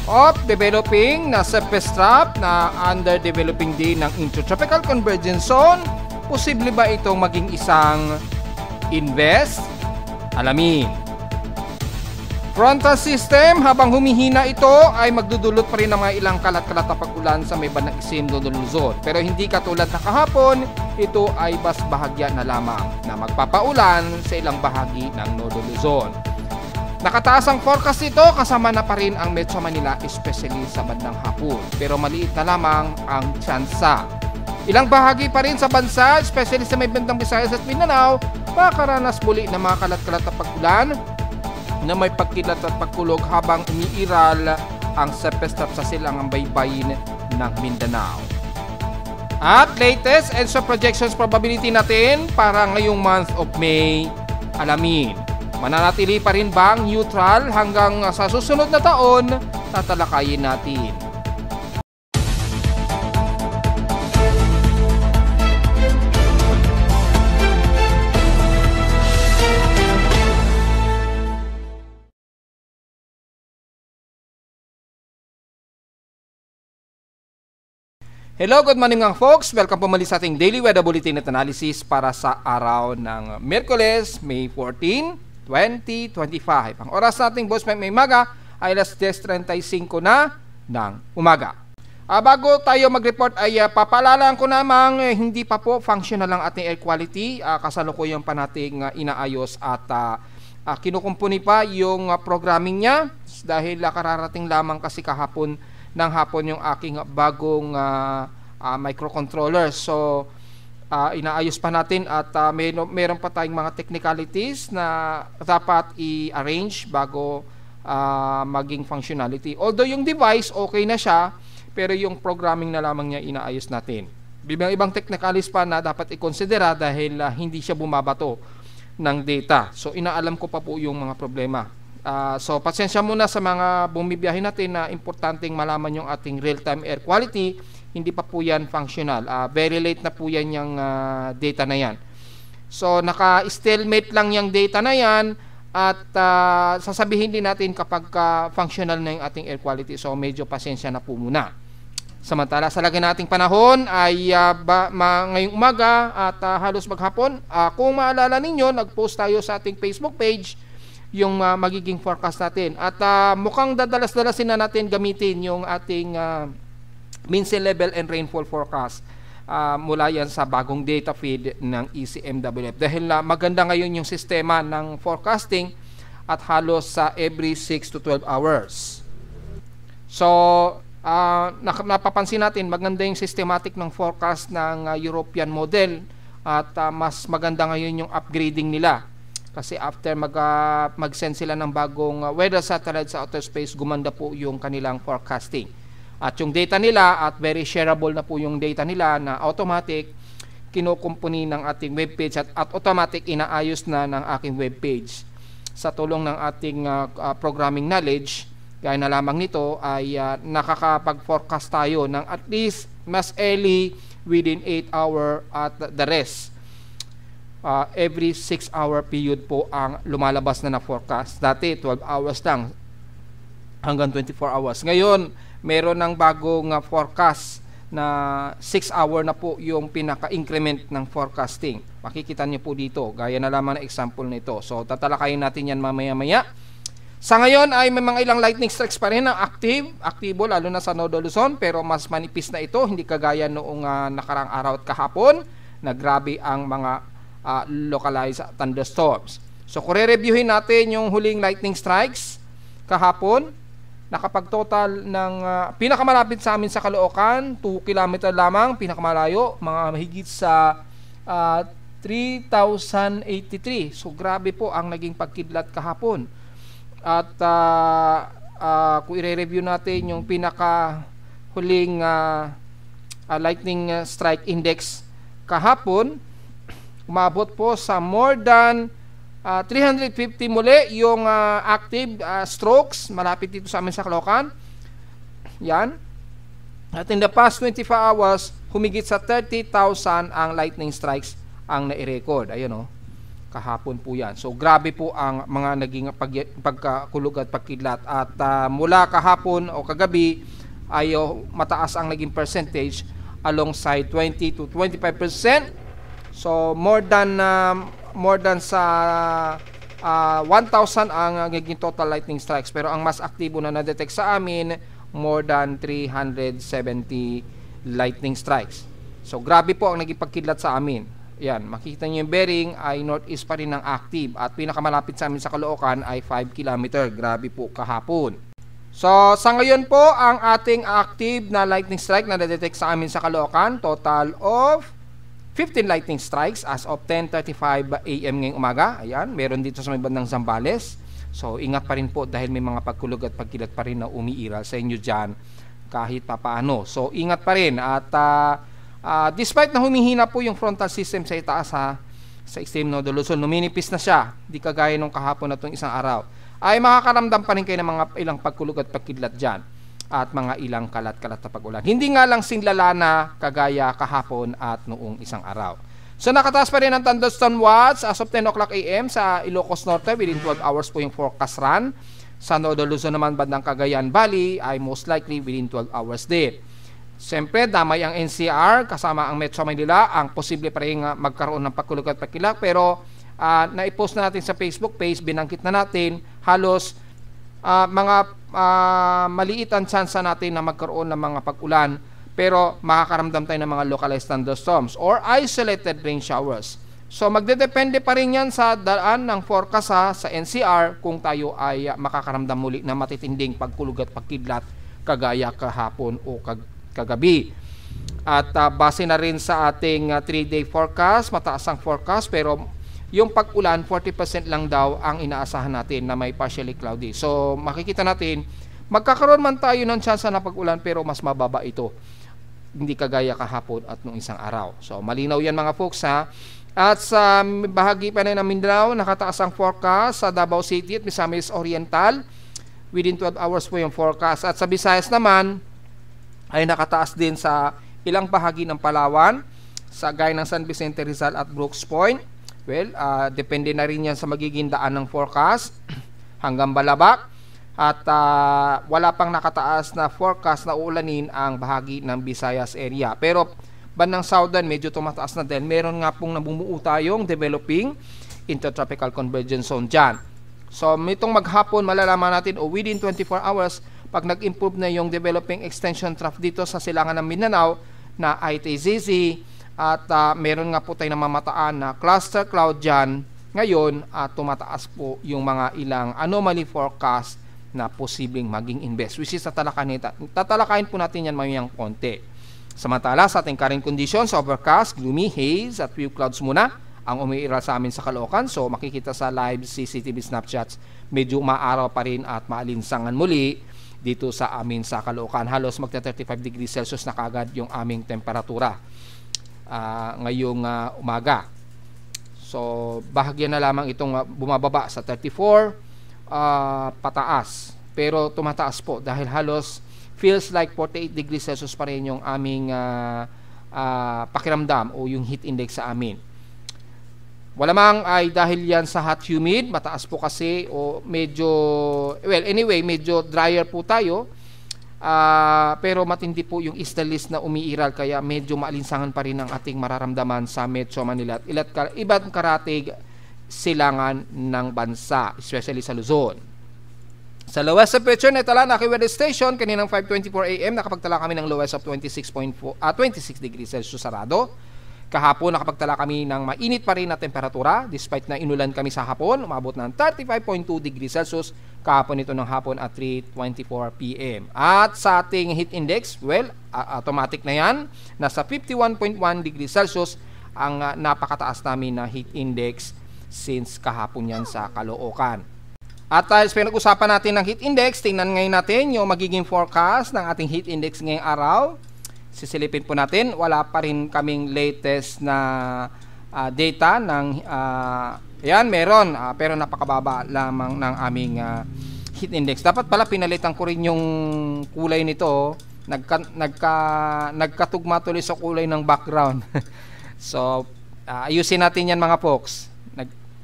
of developing na surface trough na under developing din ng Intertropical Convergence Zone. Posible ba itong maging isang invest? Alamin. Frontal system, habang humihina ito ay magdudulot pa rin ng mga ilang kalat-kalat na pag-ulan sa may bandang isim ng Luzon. Pero hindi katulad na kahapon, ito ay bas bahagya na lamang na magpapaulan sa ilang bahagi ng Northern Luzon. Nakataas ang forecast ito, kasama na pa rin ang Metro Manila, especially sa bandang hapon. Pero maliit na lamang ang tsansa. Ilang bahagi pa rin sa bansa, especially sa may bandang Visayas at Mindanao, makakaranas muli ng mga kalat-kalat na pag-ulan na may pagkilat at pagkulog habang umiiral ang surface trough sa silangang baybayin ng Mindanao. At latest ENSO projections probability natin para ngayong month of May, alamin. Mananatili pa rin bang neutral hanggang sa susunod na taon? Tatalakayin natin. Hello, good morning mga folks. Welcome po muli sa ating Daily Weather Bulletin at Analysis para sa araw ng Miyerkules, May 14, 2025. Ang oras nating Boss Mike may maga ay alas 10:35 na ng umaga. Bago tayo mag-report ay papaalala ko namang hindi pa po functional ang ating air quality. Kasalukuyan pa nating inaayos at kinukumpuni pa yung programming niya dahil kararating lamang kasi kahapon ng hapon yung aking bagong microcontroller. So inaayos pa natin at meron pa tayong mga technicalities na dapat i-arrange bago maging functionality. Although yung device okay na siya, pero yung programming na lamang niya inaayos natin. Ibang technicalities pa na dapat i-considera dahil hindi siya bumabato ng data. So inaalam ko pa po yung mga problema. So pasensya muna sa mga bumibiyahe natin na importanteng malaman yung ating real-time air quality. Hindi pa po yan functional. Very late na po yan yung data na yan. So naka-stalemate lang yung data na yan at sasabihin din natin kapag functional na yung ating air quality. So medyo pasensya na po muna. Samantala sa lagi nating panahon ay ngayong umaga at halos maghapon. Kung maalala ninyo, nag-post tayo sa ating Facebook page yung magiging forecast natin. At mukhang dadalas-dalasin na natin gamitin yung ating mean sea level and rainfall forecast mula yan sa bagong data feed ng ECMWF. Dahil maganda ngayon yung sistema ng forecasting at halos sa every 6 to 12 hours. So, napapansin natin maganda yung systematic ng forecast ng European model at mas maganda ngayon yung upgrading nila. Kasi after mag-send sila ng bagong weather satellite sa outer space, gumanda po yung kanilang forecasting. At yung data nila, at very shareable na po yung data nila na automatic, kinukumpuni ng ating webpage at automatic inaayos na ng aking webpage. Sa tulong ng ating programming knowledge, gaya na lamang nito, ay nakakapag-forecast tayo ng at least mas early within 8 hour at the rest. Every 6-hour period po ang lumalabas na forecast. Dati 12 hours lang hanggang 24 hours. Ngayon, meron ng bagong forecast na 6 hour na po yung pinaka-increment ng forecasting. Makikita niyo po dito, gaya na lamang na example nito. So, tatalakayin natin yan mamaya-maya. Sa ngayon ay may mga ilang lightning strikes pa rin ang aktibo lalo na sa Northern Luzon, pero mas manipis na ito, hindi kagaya noong nakarang araw at kahapon na grabe ang mga localized thunderstorms. So kung re-reviewin natin yung huling lightning strikes kahapon, nakapag-total ng pinakamalapit sa amin sa Caloocan, 2 km lamang, pinakamalayo, mga mahigit sa 3,083. So grabe po ang naging pagkidlat kahapon. At kung i-review natin yung pinaka huling lightning strike index kahapon, umabot po sa more than 350 muli yung active strokes malapit dito sa amin sa Caloocan. Yan. At in the past 24 hours, humigit sa 30,000 ang lightning strikes ang nai-record. Ayun o. kahapon po yan. So grabe po ang mga naging pagkakulog at pagkidlat. At mula kahapon o kagabi ay mataas ang naging percentage alongside 20 to 25%. So more than sa 1,000 ang naging total lightning strikes. Pero ang mas aktibo na na-detect sa amin, more than 370 lightning strikes. So grabe po ang naging pagkidlat sa amin. Yan, makikita niyo yung bearing ay northeast pa rin ang active at pinakamalapit sa amin sa Caloocan ay 5 km. Grabe po kahapon. So sa ngayon po ang ating active na lightning strike na na-detect sa amin sa Caloocan, total of 15 lightning strikes as of 10:35 AM ngayong umaga. Ayan, meron dito sa may bandang Zambales. So ingat pa rin po dahil may mga pagkulog at pagkilat pa rin na umiiral sa inyo dyan kahit papaano. So ingat pa rin at despite na humihina po yung frontal system sa itaas sa extreme node Luzon, numinipis na siya, di kagaya nung kahapon na itong isang araw, ay makakaramdam pa rin kayo ng mga ilang pagkulog at pagkidlat dyan at mga ilang kalat-kalat na pag-ulan. Hindi nga lang singlala na kagaya kahapon at noong isang araw. So nakataas pa rin ang thunderstorm watch as of 10 o'clock AM sa Ilocos Norte within 12 hours po yung forecast run. Sa Node Luzon naman bandang Cagayan Valley ay most likely within 12 hours din. Siyempre, damay ang NCR kasama ang Metro Manila. Ang posible pa rin magkaroon ng pagkulog at pagkilak. Pero naipost na natin sa Facebook page, binangkit na natin, halos mga maliit ang tsansa natin na magkaroon ng mga pag-ulan. Pero makakaramdam tayo ng mga localized thunderstorms or isolated rain showers. So magdedepende pa rin yan sa daan ng forecast sa NCR kung tayo ay makakaramdam muli na matitinding pagkulog at pagkidlat kagaya kahapon o kagabi. At base na rin sa ating 3-day forecast, mataas ang forecast pero yung pag-ulan 40% lang daw ang inaasahan natin na may partially cloudy. So makikita natin magkakaroon man tayo ng tsansa na pag-ulan pero mas mababa ito. Hindi kagaya kahapon at nung isang araw. So malinaw yan mga folks ha. At sa bahagi pa na ng Mindanao, nakataas ang forecast sa Davao City at Misamis Oriental. Within 12 hours po yung forecast. At sa Visayas naman ay nakataas din sa ilang bahagi ng Palawan, sa gaya ng San Vicente Rizal at Brooks Point. Well, depende na rin yan sa magiging daan ng forecast hanggang Balabac. At wala pang nakataas na forecast na uulanin ang bahagi ng Visayas area. Pero bandang Southern medyo tumataas na din. Meron nga pong nabumuo tayong developing intertropical convergence zone dyan. So itong maghapon malalaman natin o within 24 hours pag nag-improve na yung developing extension trough dito sa silangan ng Mindanao na ITZZ at meron nga po tayo namamataan na cluster cloud dyan ngayon at tumataas po yung mga ilang anomaly forecast na posibleng maging invest which is tatalakayin po natin yan mamayang konti. Samantala sa ating current conditions, overcast, gloomy, haze at few clouds muna ang umiiral sa amin sa Caloocan. So makikita sa live CCTV snapshots medyo maaraw pa rin at maalinsangan muli dito sa amin sa Caloocan. Halos magta 35 degrees Celsius na kagad yung aming temperatura ngayong umaga. So bahagyan na lamang itong bumababa sa 34 pataas. Pero tumataas po dahil halos feels like 48 degrees Celsius pa rin yung aming pakiramdam o yung heat index sa amin. Walamang ay dahil yan sa hot humid, mataas po kasi o medyo, well anyway, medyo drier po tayo. Pero matindi po yung isdalis na umiiral kaya medyo maalinsangan pa rin ang ating mararamdaman sa Metro Manila at ibang karatig silangan ng bansa, especially sa Luzon. Sa lowest temperature na itala na weather station kaninang 5:24 AM nakapagtala kami ng lowest of 26 degrees Celsius sarado. Kahapon nakapagtala kami ng mainit pa rin na temperatura despite na inulan kami sa hapon, umabot ng 35.2 degrees Celsius kahapon ito ng hapon at 3:24 PM. At sa ating heat index, well, automatic na yan, nasa 51.1 degrees Celsius ang napakataas namin na heat index since kahapon yan sa Caloocan. At pinag-usapan natin ng heat index, tingnan ngayon natin yung magiging forecast ng ating heat index ngayong araw. Sisilipin po natin, wala pa rin kaming latest na data ng yan meron pero napakababa lamang ng aming heat index. Dapat pala pinalitan ko rin yung kulay nito, nagkatugma tuloy sa kulay ng background. So ayusin natin yan mga folks.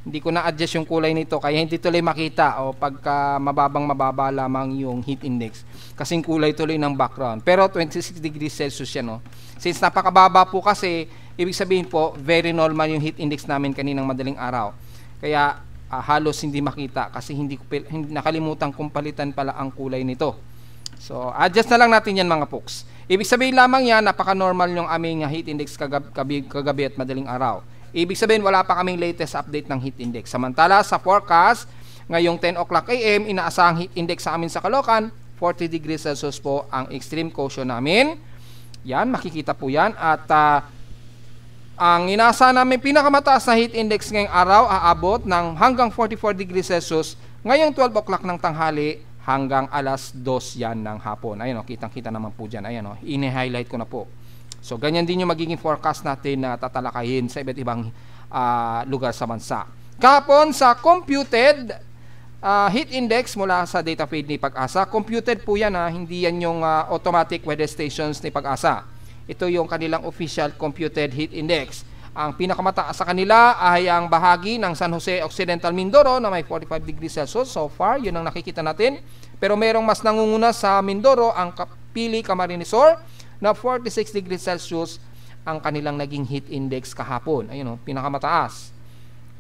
Hindi ko na-adjust yung kulay nito kaya hindi tuloy makita o pagka mababa lamang yung heat index. Kasing kulay tuloy ng background. Pero 26 degrees Celsius yan. Since napakababa po kasi, ibig sabihin po, very normal yung heat index namin kaninang madaling araw. Kaya halos hindi makita kasi hindi nakalimutan kong palitan pala ang kulay nito. So, adjust na lang natin yan mga folks. Ibig sabihin lamang yan, napaka-normal yung aming heat index kagabi at madaling araw. Ibig sabihin, wala pa kaming latest update ng heat index. Samantala, sa forecast, ngayong 10 o'clock AM, inaasahang heat index sa amin sa Caloocan, 40 degrees Celsius po ang extreme caution namin. Yan, makikita po yan. At ang inaasahan namin pinakamataas na heat index ngayong araw, aabot ng hanggang 44 degrees Celsius ngayong 12 o'clock ng tanghali, hanggang alas 2 yan ng hapon. Ayan o, kitang-kita naman po dyan. Ayan o, ini-highlight ko na po. So, ganyan din yung magiging forecast natin na tatalakayin sa iba't ibang lugar sa bansa. Kahapon sa computed heat index mula sa data feed ni Pag-asa, computed po yan hindi yan yung automatic weather stations ni Pag-asa. Ito yung kanilang official computed heat index. Ang pinakamataas sa kanila ay ang bahagi ng San Jose Occidental Mindoro na may 45 degrees Celsius. So far, yun ang nakikita natin. Pero merong mas nangunguna sa Mindoro, ang Pili Camarines Sur, na 46 degrees Celsius ang kanilang naging heat index kahapon. Ayun pinakamataas.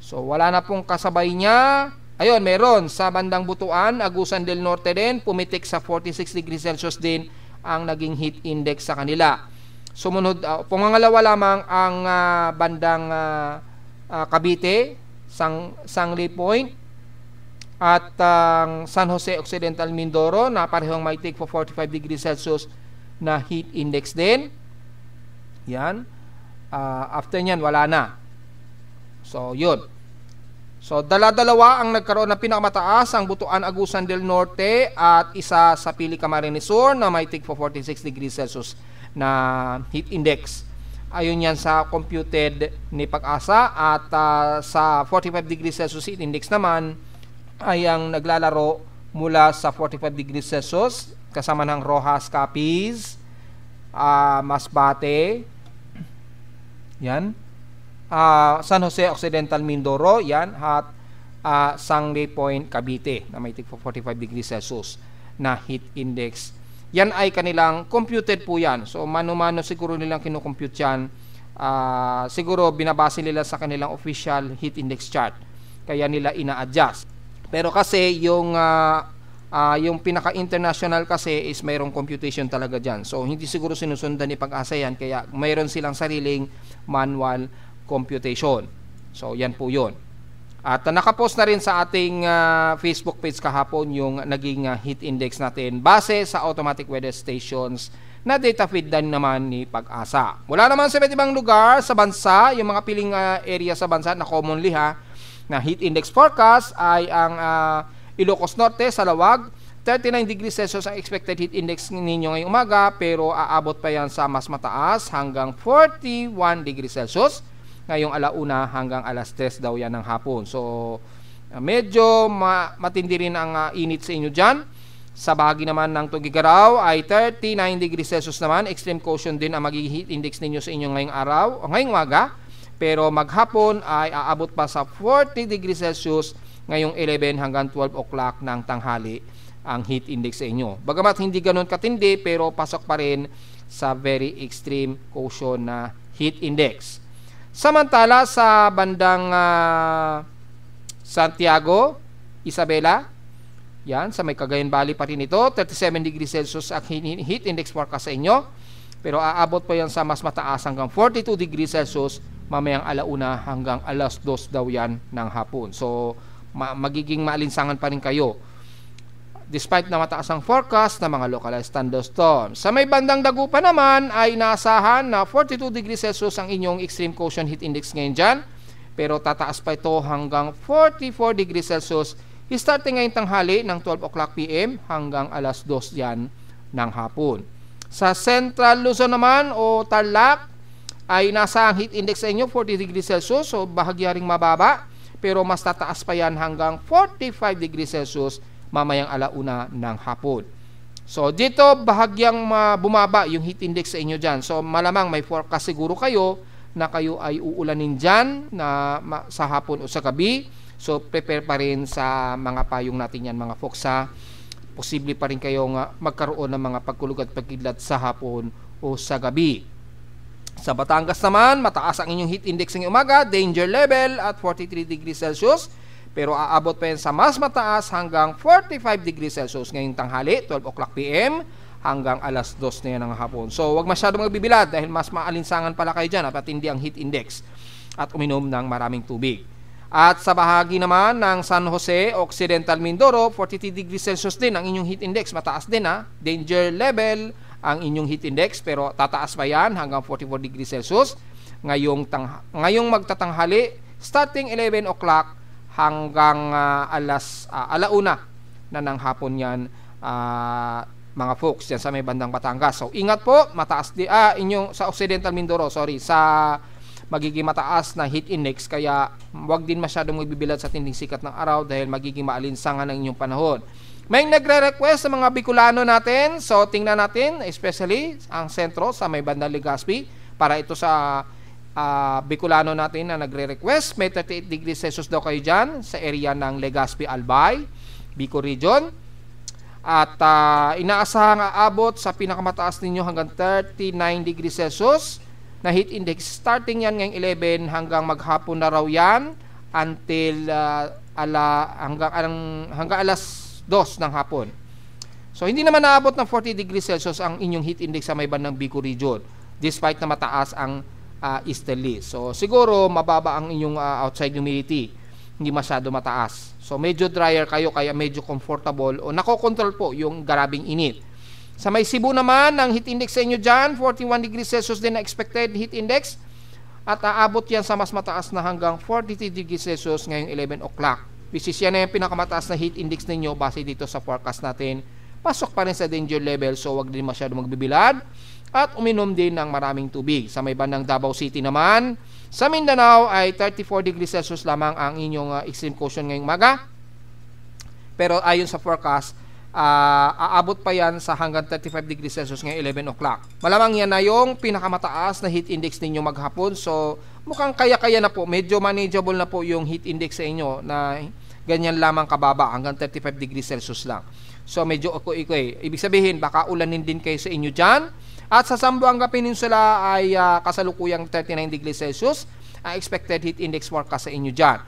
So wala na pong kasabay niya. Ayun, meron sa bandang Butuan, Agusan del Norte din, pumitik sa 46 degrees Celsius din ang naging heat index sa kanila. Sumunod, pangalawa lamang ang bandang Cavite, Sangli Point, at San Jose Occidental Mindoro na parehong may take for 45 degrees Celsius na heat index din. Yan. After nyan, wala na. So, yun. So, dala-dalawa ang nagkaroon ng pinakamataas, ang Butuan, Agusan del Norte at isa sa Pili Camarines Sur na may take for 46 degrees Celsius na heat index. Ayun yan sa computed ni Pag-asa at sa 45 degrees Celsius heat index naman ay ang naglalaro mula sa 45 degrees Celsius kasama ng Rojas, Capiz, Masbate, yan, San Jose Occidental Mindoro, yan, at Sangli Point, Cavite na may 45 degrees Celsius na heat index. Yan ay kanilang computed po yan. So, mano-mano siguro nilang kinukompute yan. Siguro binabase nila sa kanilang official heat index chart. Kaya nila ina-adjust. Pero kasi yung pinaka-international kasi is mayroong computation talaga dyan. So, hindi siguro sinusundan ni Pag-asa yan. Kaya mayroon silang sariling manual computation. So, yan po yun. At nakapost na rin sa ating Facebook page kahapon yung naging heat index natin base sa automatic weather stations na data feed din naman ni Pag-asa. Mula naman sa iba't ibang lugar sa bansa, yung mga piling area sa bansa na commonly na heat index forecast ay ang Ilocos Norte, Salawag, 39 degrees Celsius ang expected heat index ninyo ngayong umaga, pero aabot pa yan sa mas mataas hanggang 41 degrees Celsius. Ngayong alauna hanggang alas 3 daw yan ng hapon. So, medyo matindi rin ang init sa inyo dyan. Sa bahagi naman ng Tugigaraw ay 39 degrees Celsius naman. Extreme caution din ang magiging heat index ninyo sa inyo ngayong araw, o ngayong umaga. Pero maghapon ay aabot pa sa 40 degrees Celsius ngayong 11 hanggang 12 o'clock ng tanghali ang heat index sa inyo. Bagamat hindi ganun katindi, pero pasok pa rin sa very extreme caution na heat index. Samantala sa bandang Santiago, Isabela, yan, sa may Cagayan Valley pa rin ito, 37 degrees Celsius ang heat index forecast sa inyo. Pero aabot pa yan sa mas mataas hanggang 42 degrees Celsius mamayang alauna hanggang alas 2 daw yan ng hapon. So, magiging maalinsangan pa rin kayo despite na mataas ang forecast ng mga localized thunderstorms. Sa may bandang Dagupan naman ay inaasahan na 42 degrees Celsius ang inyong extreme caution heat index ngayon dyan. Pero tataas pa ito hanggang 44 degrees Celsius starting ngayong tanghali ng 12 o'clock PM hanggang alas 2 yan ng hapon. Sa Central Luzon naman o Tarlac ay nasa ang heat index sa inyo 40 degrees Celsius, so bahagya ring mababa, pero mas tataas pa yan hanggang 45 degrees Celsius mamayang alauna ng hapon. So dito bahagyang bumaba yung heat index sa inyo dyan. So malamang may forecast siguro kayo na kayo ay uulanin dyan na sa hapon o sa gabi. So prepare pa rin sa mga payong natin yan mga folks ha. Posible pa rin kayong magkaroon ng mga pagkulog at pagkidlat sa hapon o sa gabi. Sa Batangas naman, mataas ang inyong heat index ngayong umaga, danger level at 43 degrees Celsius. Pero aabot pa yan sa mas mataas hanggang 45 degrees Celsius ngayong tanghali, 12 o'clock PM hanggang alas 2 na yan ng hapon. So huwag masyadong magbibilad dahil mas maalinsangan pala kayo dyan at hindi ang heat index at uminom ng maraming tubig. At sa bahagi naman ng San Jose, Occidental Mindoro, 43 degrees Celsius din ang inyong heat index. Mataas din ha. Danger level ang inyong heat index pero tataas pa yan hanggang 44 degrees Celsius. Ngayong magtatanghali, starting 11 o'clock hanggang alauna na ng hapon yan mga folks yan sa may bandang Batangas. So ingat po, mataas di sa Occidental Mindoro, sa magiging mataas na heat index kaya wag din masyadong magbibilad sa tinding sikat ng araw dahil magiging maalinsangan ang inyong panahon. May nagre-request sa mga Bicolano natin. So tingnan natin especially ang sentro sa may bandang Legazpi para ito sa Bicolano natin na nagre-request. May 38 degrees Celsius daw kayo dyan sa area ng Legazpi, Albay, Bicol Region. At inaasahang aabot sa pinakamataas ninyo hanggang 39 degrees Celsius na heat index. Starting yan ngayong 11 hanggang maghapon na raw yan until hanggang alas 2 ng hapon. So hindi naman naabot ng 40 degrees Celsius ang inyong heat index sa may bandang Bicol Region despite na mataas ang easterly. So siguro mababa ang inyong outside humidity, hindi masyado mataas. So medyo drier kayo kaya medyo comfortable o nakokontrol po yung grabing init. Sa may Cebu naman, ang heat index sa inyo dyan, 41 degrees Celsius din na expected heat index at aabot yan sa mas mataas na hanggang 43 degrees Celsius ngayong 11 o'clock. Which is yan na yung pinakamataas na heat index ninyo base dito sa forecast natin. Pasok pa rin sa danger level so wag din masyado magbibilad at uminom din ng maraming tubig. Sa may bandang Davao City naman, sa Mindanao ay 34 degrees Celsius lamang ang inyong extreme caution ngayong umaga. Pero ayon sa forecast, aabot pa yan sa hanggang 35 degrees Celsius ngayong 11 o'clock. Malamang yan na yung pinakamataas na heat index ninyo maghapon. So mukhang kaya-kaya na po, medyo manageable na po yung heat index sa inyo na ganyan lamang kababa hanggang 35 degrees Celsius lang. So medyo iko-iko. Ibig sabihin baka ulanin din kayo sa inyo dyan. At sa Zamboanga Peninsula ay kasalukuyang 39 degrees Celsius ang expected heat index forecast sa inyo dyan.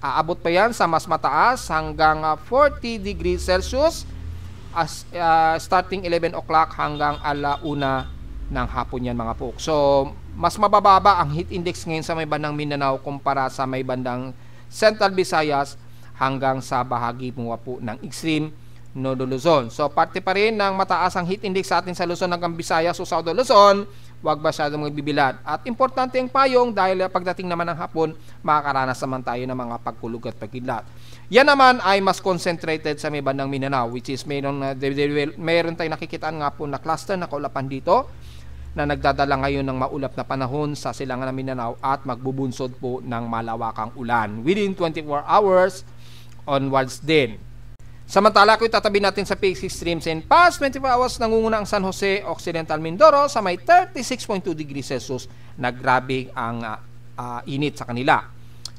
Aabot pa yan sa mas mataas hanggang 40 degrees Celsius starting 11 o'clock hanggang alauna ng hapon yan mga folks. So mas mabababa ang heat index ngayon sa may bandang Mindanao kumpara sa may bandang Central Visayas hanggang sa bahagi po ng extreme Northern Luzon. So parte pa rin ng mataas ang heat index sa atin sa Luzon hanggang Visayas o Southern Luzon. Huwag masyadong magbibilad. At importante ang payong dahil pagdating naman ng hapon, makakaranas naman tayo ng mga pagkulog at pagkidlat. Yan naman ay mas concentrated sa may bandang Mindanao, which is mayroon tayong nakikita nga po na cluster na kaulapan dito na nagdadala ngayon ng maulap na panahon sa silangan ng Mindanao at magbubunsod po ng malawakang ulan within 24 hours onwards din. Samantala ko itatabi natin sa peak extremes and past 24 hours nangunguna ang San Jose, Occidental Mindoro sa may 36.2 degrees Celsius na grabe ang init sa kanila.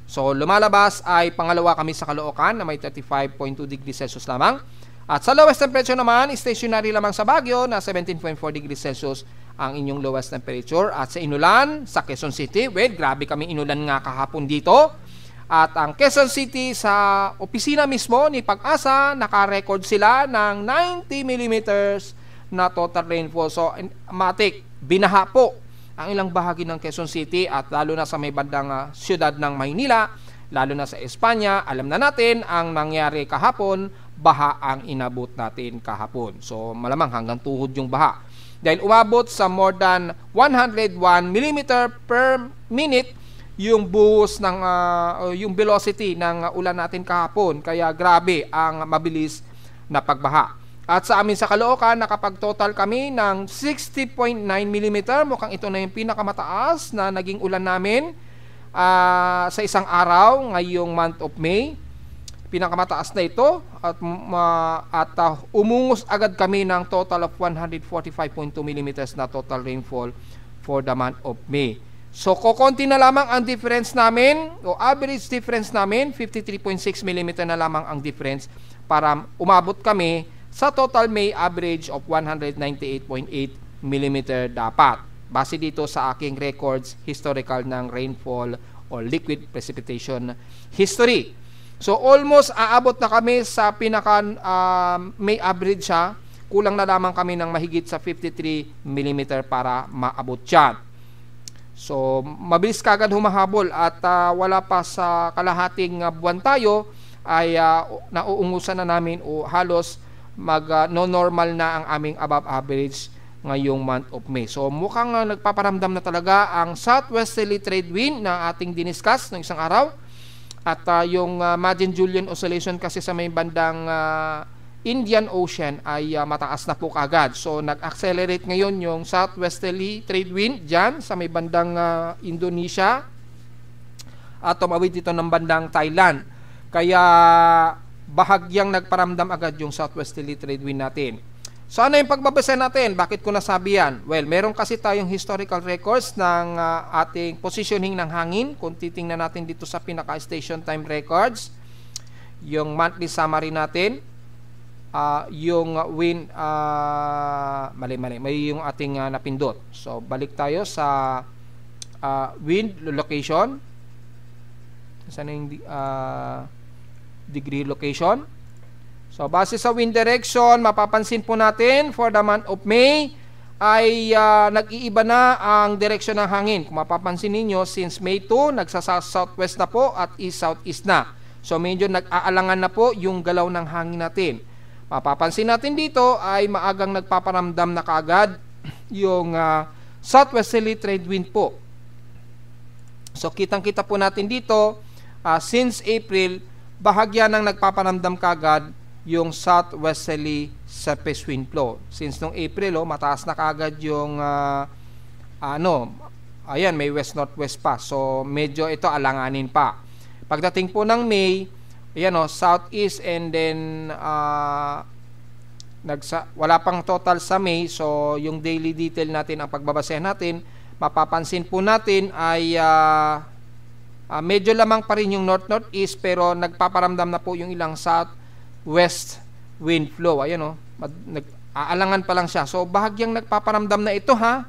So lumalabas ay pangalawa kami sa Caloocan na may 35.2 degrees Celsius lamang. At sa lowest temperature naman, stationary lamang sa Baguio na 17.4 degrees Celsius ang inyong lowest temperature. At sa Inulan, sa Quezon City, grabe kami inulan nga kahapon dito. At ang Quezon City sa opisina mismo ni Pag-asa, naka-record sila ng 90 mm na total rainfall. So, matik, binaha po ang ilang bahagi ng Quezon City at lalo na sa may bandang siyudad ng Maynila, lalo na sa Espanya. Alam na natin ang nangyari kahapon, baha ang inabot natin kahapon. So, malamang hanggang tuhod yung baha. Dahil umabot sa more than 101 mm per minute yung buhos ng yung velocity ng ulan natin kahapon, kaya grabe ang mabilis na pagbaha. At sa amin sa Caloocan, nakapag-total kami ng 60.9 mm. Mukhang ito na yung pinakamataas na naging ulan namin sa isang araw ngayong month of May. Pinakamataas na ito at umungos agad kami ng total of 145.2 mm na total rainfall for the month of May. So, kokonti na lamang ang difference namin, o average difference namin, 53.6 mm na lamang ang difference para umabot kami sa total May average of 198.8 mm dapat. Base dito sa aking records, historical ng rainfall or liquid precipitation history. So, almost aabot na kami sa pinaka May average siya. Kulang na lamang kami ng mahigit sa 53 mm para maabot yan. So, mabilis kagad humahabol at wala pa sa kalahating buwan tayo ay nauungusan na namin o halos no-normal na ang aming above average ngayong month of May. So, mukhang nagpaparamdam na talaga ang southwesterly trade wind na ating diniscuss ng isang araw. At yung Madden-Julian oscillation kasi sa may bandang Indian Ocean ay mataas na po kagad. So, nag-accelerate ngayon yung southwesterly trade wind dyan sa may bandang Indonesia at tumawid dito ng bandang Thailand. Kaya bahagyang nagparamdam agad yung southwesterly trade wind natin. So, ano yung pagbabasa natin? Bakit ko nasabi yan? Well, meron kasi tayong historical records ng ating positioning ng hangin. Kung titingnan natin dito sa pinaka-station time records, yung monthly summary natin, yung wind, may yung ating napindot. So, balik tayo sa wind location. Saan yung degree location? So, base sa wind direction, mapapansin po natin for the month of May ay nag-iiba na ang direksyon ng hangin. Kung mapapansin ninyo, since May 2, nagsa-southwest na po at east-southeast na. So, medyo nag-aalangan na po yung galaw ng hangin natin. Mapapansin natin dito ay maagang nagpaparamdam na kaagad yung southwesterly trade wind po. So, kitang-kita po natin dito, since April, bahagya nang nagpaparamdam kaagad yung southwesterly surface wind flow. Since nung April, mataas na kaagad yung ayan, may west-northwest pa. So, medyo ito alanganin pa. Pagdating po ng May, ayan southeast and then wala pang total sa May. So, yung daily detail natin, ang pagbabasehan natin, mapapansin po natin ay medyo lamang pa rin yung north-northeast pero nagpaparamdam na po yung ilang southwest wind flow. Ayan nag-aalangan pa lang siya. So, bahagyang nagpaparamdam na ito ha.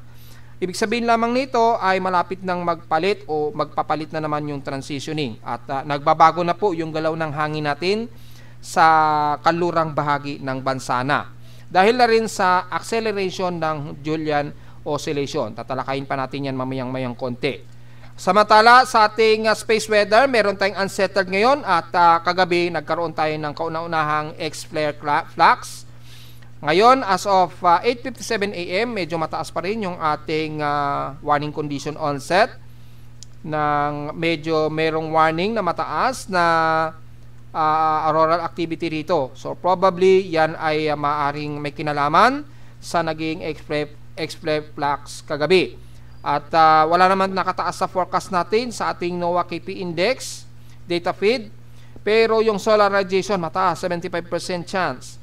Ibig sabihin lamang nito ay malapit nang magpalit o magpapalit na naman yung transitioning. At nagbabago na po yung galaw ng hangin natin sa kanlurang bahagi ng bansa na. Dahil na rin sa acceleration ng Julian oscillation. Tatalakayin pa natin yan mamayang konti. Samantala, sa ating space weather, meron tayong unsettled ngayon at kagabi nagkaroon tayo ng kauna-unahang X-flare flux. Ngayon, as of 8:57 AM, medyo mataas pa rin yung ating warning condition onset. Medyo merong warning na mataas na auroral activity rito. So, probably yan ay maaring may kinalaman sa naging X-flare flux kagabi. At wala naman nakataas sa forecast natin sa ating NOAA KP Index data feed. Pero yung solar radiation mataas, 75% chance.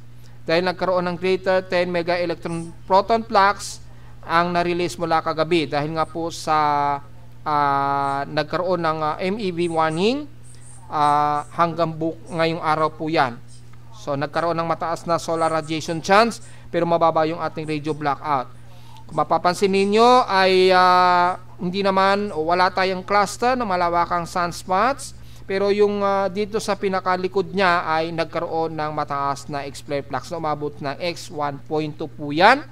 Dahil nagkaroon ng greater 10 mega electron proton flux ang na-release mula kagabi. Dahil nga po sa nagkaroon ng MEV warning hanggang ngayong araw po yan. So nagkaroon ng mataas na solar radiation chance pero mababa yung ating radio blackout. Kung mapapansin ninyo ay hindi naman o wala tayong cluster ng malawakang sunspots, pero yung dito sa pinakalikod niya ay nagkaroon ng mataas na X-flare flux na umabot ng X1.2 po yan.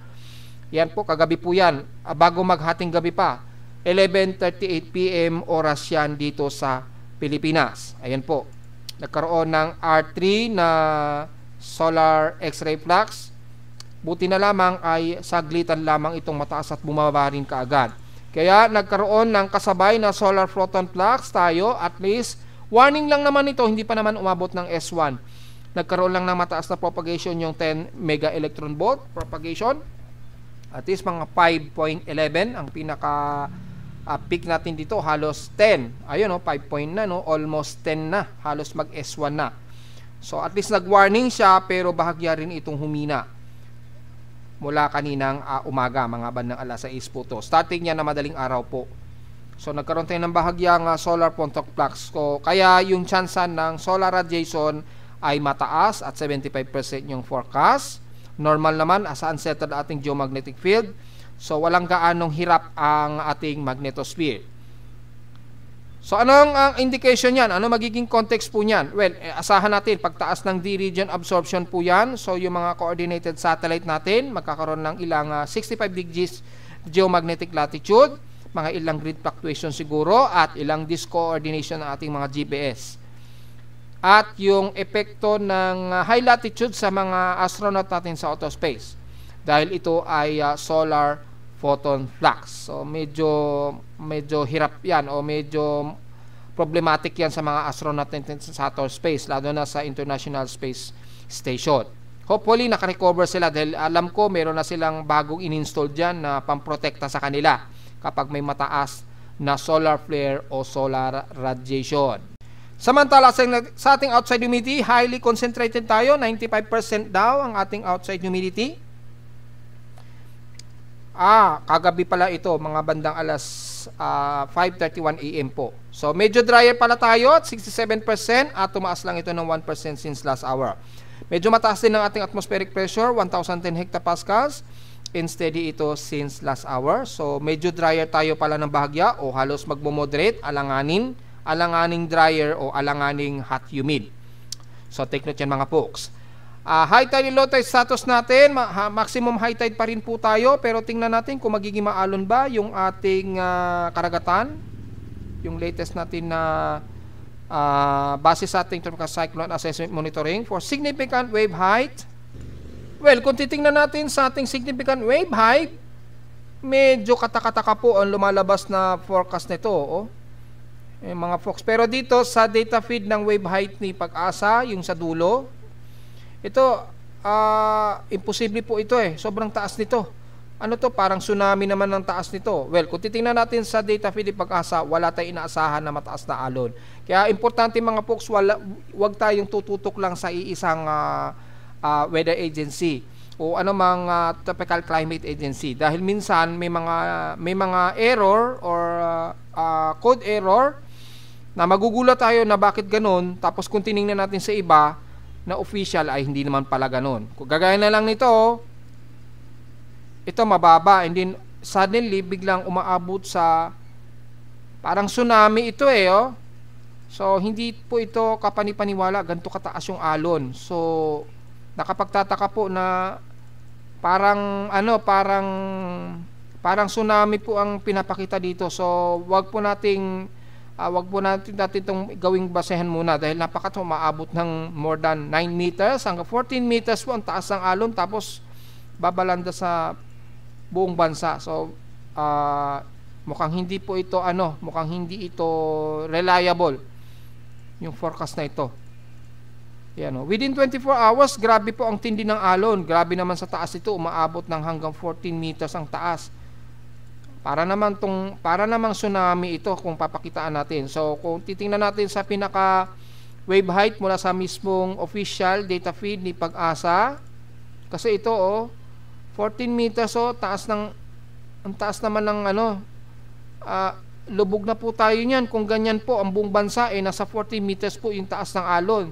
Yan po, kagabi po yan, bago maghating gabi pa. 11:38 PM oras yan dito sa Pilipinas. Ayan po, nagkaroon ng R3 na solar X-ray flux. Buti na lamang ay saglitan lamang itong mataas at bumaba rin kaagad. Kaya nagkaroon ng kasabay na solar photon flux tayo. At least, warning lang naman ito, hindi pa naman umabot ng S1. Nagkaroon lang ng mataas na propagation yung 10 mega electron volt propagation. At least mga 5.11 ang pinaka peak natin dito, halos 10. Ayun 5 point na, almost 10 na, halos mag S1 na. So at least nag-warning siya pero bahagya rin itong humina mula kaninang umaga, mga bandang alas 6 po to. Starting niya na madaling araw po. So nagkaroon tayo ng bahagyang solar contact flux. So, kaya yung tsansa ng solar radiation ay mataas at 75% yung forecast. Normal naman as unsettled ating geomagnetic field. So walang gaanong hirap ang ating magnetosphere. So anong ang indication yan? Ano magiging context po niyan? Well, asahan natin pagtaas ng D-region absorption po yan. So yung mga coordinated satellite natin magkakaroon ng ilang 65 degrees geomagnetic latitude, mga ilang grid fluctuation siguro at ilang discoordination ng ating mga GPS. At yung epekto ng high latitude sa mga astronaut natin sa outer space dahil ito ay solar photon flux. So medyo hirap yan o medyo problematic yan sa mga astronaut natin sa outer space, lalo na sa International Space Station. Hopefully nakarecover sila dahil alam ko meron na silang bagong in-install dyan na pamprotekta sa kanila kapag may mataas na solar flare o solar radiation. Samantala sa ating outside humidity, highly concentrated tayo, 95% daw ang ating outside humidity. Kagabi pala ito, mga bandang alas 5:31 AM po. So medyo drier pala tayo at 67% at tumaas lang ito ng 1% since last hour. Medyo mataas din ang ating atmospheric pressure, 1010 hectopascals. And steady ito since last hour. So medyo drier tayo pala ng bahagya o halos magmo-moderate, alanganing drier o alanganing hot humid. So take note yan mga folks. High tide and low tide status natin, maximum high tide pa rin po tayo, pero tingnan natin kung magiging maalon ba yung ating karagatan. Yung latest natin na base sa ating tropical cyclone assessment monitoring for significant wave height. Well, kung titingnan natin sa ating significant wave height, medyo katakataka po ang lumalabas na forecast nito, mga folks. Pero dito sa data feed ng wave height ni Pag-asa, yung sa dulo, ito, imposible po ito sobrang taas nito. Ano to? Parang tsunami naman ng taas nito. Well, kung titingnan natin sa data feed ni Pag-asa, wala tayong inaasahan na mataas na alon. Kaya importante mga folks, wag tayong tututok lang sa iisang weather agency o anumang tropical climate agency. Dahil minsan may mga error or code error na magugulat tayo na bakit ganun, tapos kung tiningnan natin sa iba na official ay hindi naman pala ganun. Kung gagaya na lang nito, ito mababa, and then suddenly biglang umaabot sa parang tsunami ito So hindi po ito kapanipaniwala ganito kataas yung alon. So nakapagtataka po na parang tsunami po ang pinapakita dito. So wag po natin itong gawing basehan muna dahil umaabot ng more than 9 meters hanggang 14 meters po ang taas ng alon, tapos babalanda sa buong bansa. So mukhang hindi ito reliable yung forecast na ito. Yan, within 24 hours, grabe po ang tindi ng alon. Grabe naman sa taas ito, umaabot ng hanggang 14 meters ang taas. Para namang tsunami ito kung papakitaan natin. So kung titingnan natin sa pinaka wave height mula sa mismong official data feed ni Pag-asa, kasi ito 14 meters ang taas naman ng lubog na po tayo niyan. Kung ganyan po ang buong bansa nasa 14 meters po yung taas ng alon.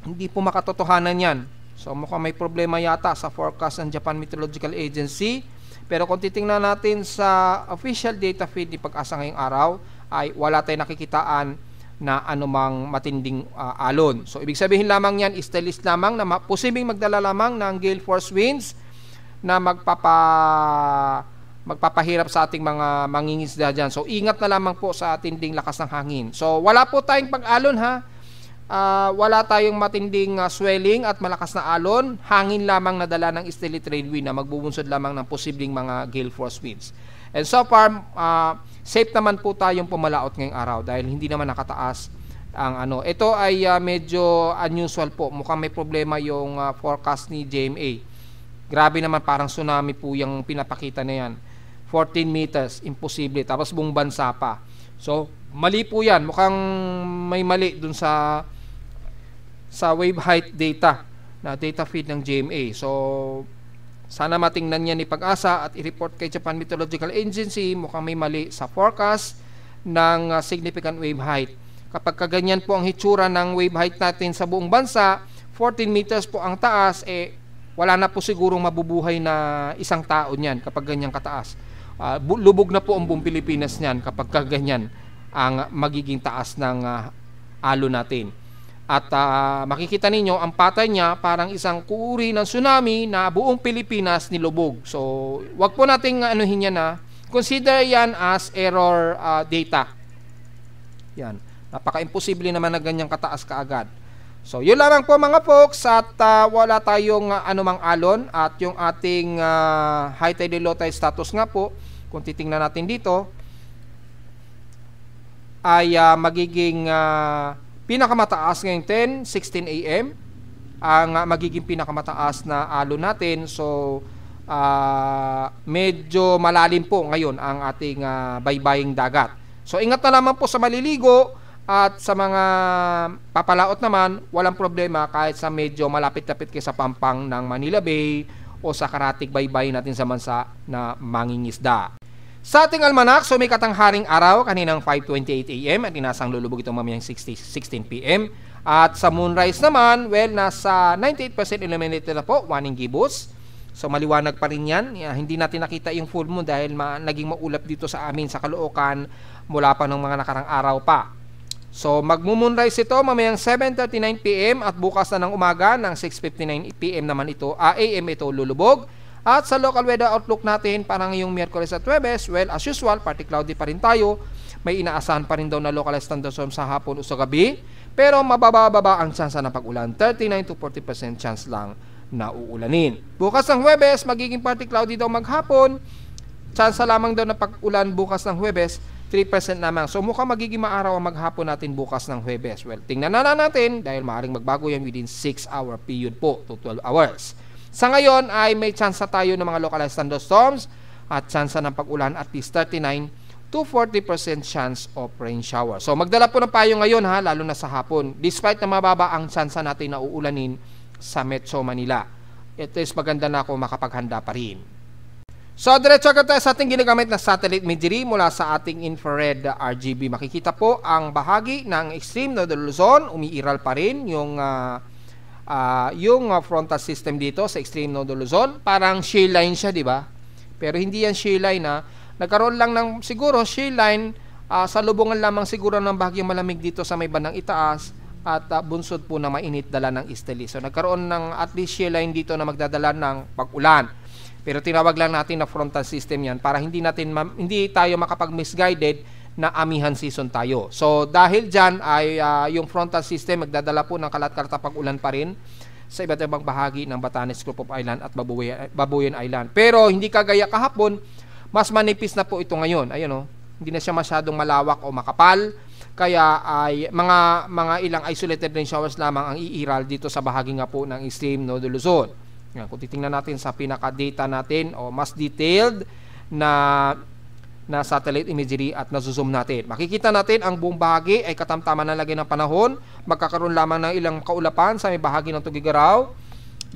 Hindi po makatotohanan yan. So mukhang may problema yata sa forecast ng Japan Meteorological Agency. Pero kung titingnan natin sa official data feed ni Pag-asa ngayong araw, ay wala tayong nakikitaan na anumang matinding alon. So ibig sabihin lamang yan, stealth lamang na posibleng magdala lamang ng gale force winds na magpapahirap sa ating mga mangingisda dyan. So ingat na lamang po sa tinding lakas ng hangin. So wala po tayong pag-alon wala tayong matinding swelling at malakas na alon, hangin lamang na dala ng easterly trade wind na magbubunsod lamang ng posibleng mga gale force winds. And so far, safe naman po tayong pumalaot ngayong araw dahil hindi naman nakataas ang Ito ay medyo unusual po. Mukhang may problema yung forecast ni JMA. Grabe naman, parang tsunami po yung pinapakita na yan. 14 meters, imposible. Tapos buong bansa pa. So, mali po yan. Mukhang may mali dun sa wave height data na data feed ng GMA. So Sana matingnan niya ni Pag-asa at i-report kay Japan Meteorological Agency, mukhang may mali sa forecast ng significant wave height. Kapag kaganyan po ang hitsura ng wave height natin sa buong bansa, 14 meters po ang taas, wala na po sigurong mabubuhay na isang tao niyan kapag ganyan kataas. Lubog na po ang buong Pilipinas niyan kapag kaganyan ang magiging taas ng alon natin. At makikita ninyo, ang patay niya parang isang kuuri ng tsunami na buong Pilipinas nilubog. So, wag po nating anuhin yan na. Consider yan as error data. Yan. Napaka-imposible naman na ganyang kataas kaagad. So, yun lamang po mga folks, at wala tayong anumang alon, at yung ating high tide low tide status nga po, kung titingnan natin dito, ay magiging pinakamataas ngayong 10:16 AM ang magiging pinakamataas na alon natin. So medyo malalim po ngayon ang ating baybaying dagat. So ingat na naman po sa maliligo, at sa mga papalaot naman walang problema kahit sa medyo malapit-lapit kayo sa pampang ng Manila Bay o sa karatig baybay natin sa bansa na mangingisda. Sa ating almanak, so may katangharing araw kaninang 5:28 AM at inasang lulubog itong mamayang 16 PM. At sa moonrise naman, well, nasa 98% illuminated na po, waning gibos. So maliwanag pa rin yan. Hindi natin nakita yung full moon dahil naging maulap dito sa amin sa Caloocan mula pa ng mga nakarang araw pa. So magmo-moonrise ito mamayang 7:39 PM at bukas na ng umaga ng 6:59 PM naman ito, AM ito lulubog. At sa local weather outlook natin para ngayong Miyerkules at Huwebes, well, as usual, partly cloudy pa rin tayo. May inaasahan pa rin daw na localized thunderstorm sa hapon o sa gabi. Pero mababa ang chance ng pag-ulan. 39 to 40% chance lang na uulanin. Bukas ng Huwebes, magiging partly cloudy daw maghapon. Chance lamang daw na pag-ulan bukas ng Huwebes, 3% lamang. So mukhang magiging maaraw ang maghapon natin bukas ng Huwebes. Well, tingnan na natin dahil maaaring magbago yan within 6-hour period po to 12 hours. Sa ngayon ay may chance tayo ng mga localized thunderstorms at chance ng pag-ulan at least 39 to 40% chance of rain shower. So magdala po ng payo ngayon lalo na sa hapon. Despite na mababa ang chance natin na uulanin sa Metro Manila, it is maganda na ako makapaghanda pa rin. So diretso agad tayo sa ating ginagamit na satellite imagery mula sa ating infrared RGB. Makikita po ang bahagi ng extreme northern Luzon, umiiral pa rin yung frontal system dito sa extreme northern Luzon. Parang shear line siya, di ba? Pero hindi yan shear line nagkaroon lang ng siguro shear line sa lubungan lamang siguro ng bahagyang malamig dito sa may bandang itaas at bunsod po na mainit dala ng easterly. So nagkaroon ng at least shear line dito na magdadala ng pag-ulan. Pero tinawag lang natin na frontal system yan para hindi tayo makapag-misguided na amihan season tayo. So dahil dyan ay yung frontal system magdadala po ng kalat-kalata pag-ulan pa rin sa iba't ibang bahagi ng Batanes Group of Island at Babuyan Island. Pero hindi kagaya kahapon, mas manipis na po ito ngayon. Ayun hindi na siya masyadong malawak o makapal. Kaya ay mga ilang isolated rain showers lamang ang iiral dito sa bahagi nga po ng extreme northern Luzon. Yan, kung titingnan natin sa pinaka-data natin o mas detailed na satellite imagery at nazo-zoom natin, makikita natin ang buong bahagi ay katamtaman na lagi ng panahon. Magkakaroon lamang ng ilang kaulapan sa may bahagi ng Tugigaraw,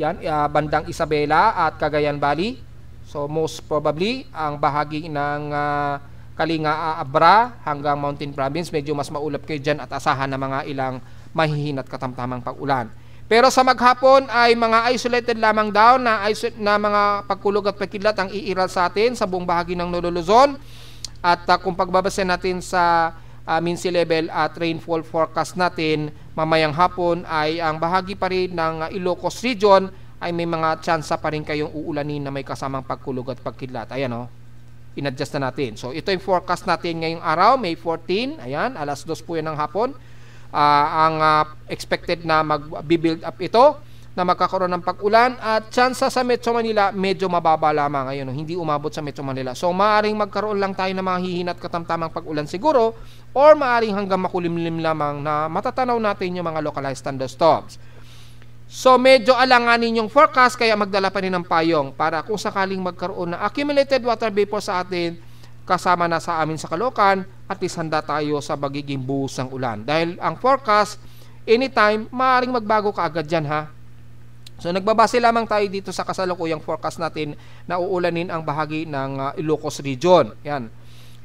yan, bandang Isabela at Cagayan Valley. So most probably ang bahagi ng Kalinga Abra hanggang Mountain Province medyo mas maulap kayo dyan at asahan na mga ilang mahihinat katamtamang pag-ulan. Pero sa maghapon ay mga isolated lamang daw na mga pagkulog at pagkidlat ang iiral sa atin sa buong bahagi ng Northern Luzon. At kung pagbabase natin sa mean sea level at rainfall forecast natin, mamayang hapon ay ang bahagi pa rin ng Ilocos region ay may mga tsansa pa rin kayong uulanin na may kasamang pagkulog at pagkidlat. Ayan inadjust na natin. So ito yung forecast natin ngayong araw, May 14. Ayan, alas 2 po yan ng hapon. Ang expected na mag-build up ito na magkakaroon ng pag-ulan at tsansa sa Metro Manila medyo mababa lamang ngayon, hindi umabot sa Metro Manila. So maaring magkaroon lang tayo ng mga hihinat katamtamang pag-ulan siguro or maaring hanggang makulimlim lamang na matatanaw natin yung mga localized thunderstorms. So medyo alanganin yung forecast kaya magdala pa rin ng payong para kung sakaling magkaroon ng accumulated water vapor sa atin kasama na sa amin sa Caloocan, at least handa tayo sa magiging buhos ng ulan. Dahil ang forecast, anytime, maaaring magbago kaagad dyan So nagbabase lamang tayo dito sa kasalukuyang forecast natin na uulanin ang bahagi ng Ilocos region. Yan.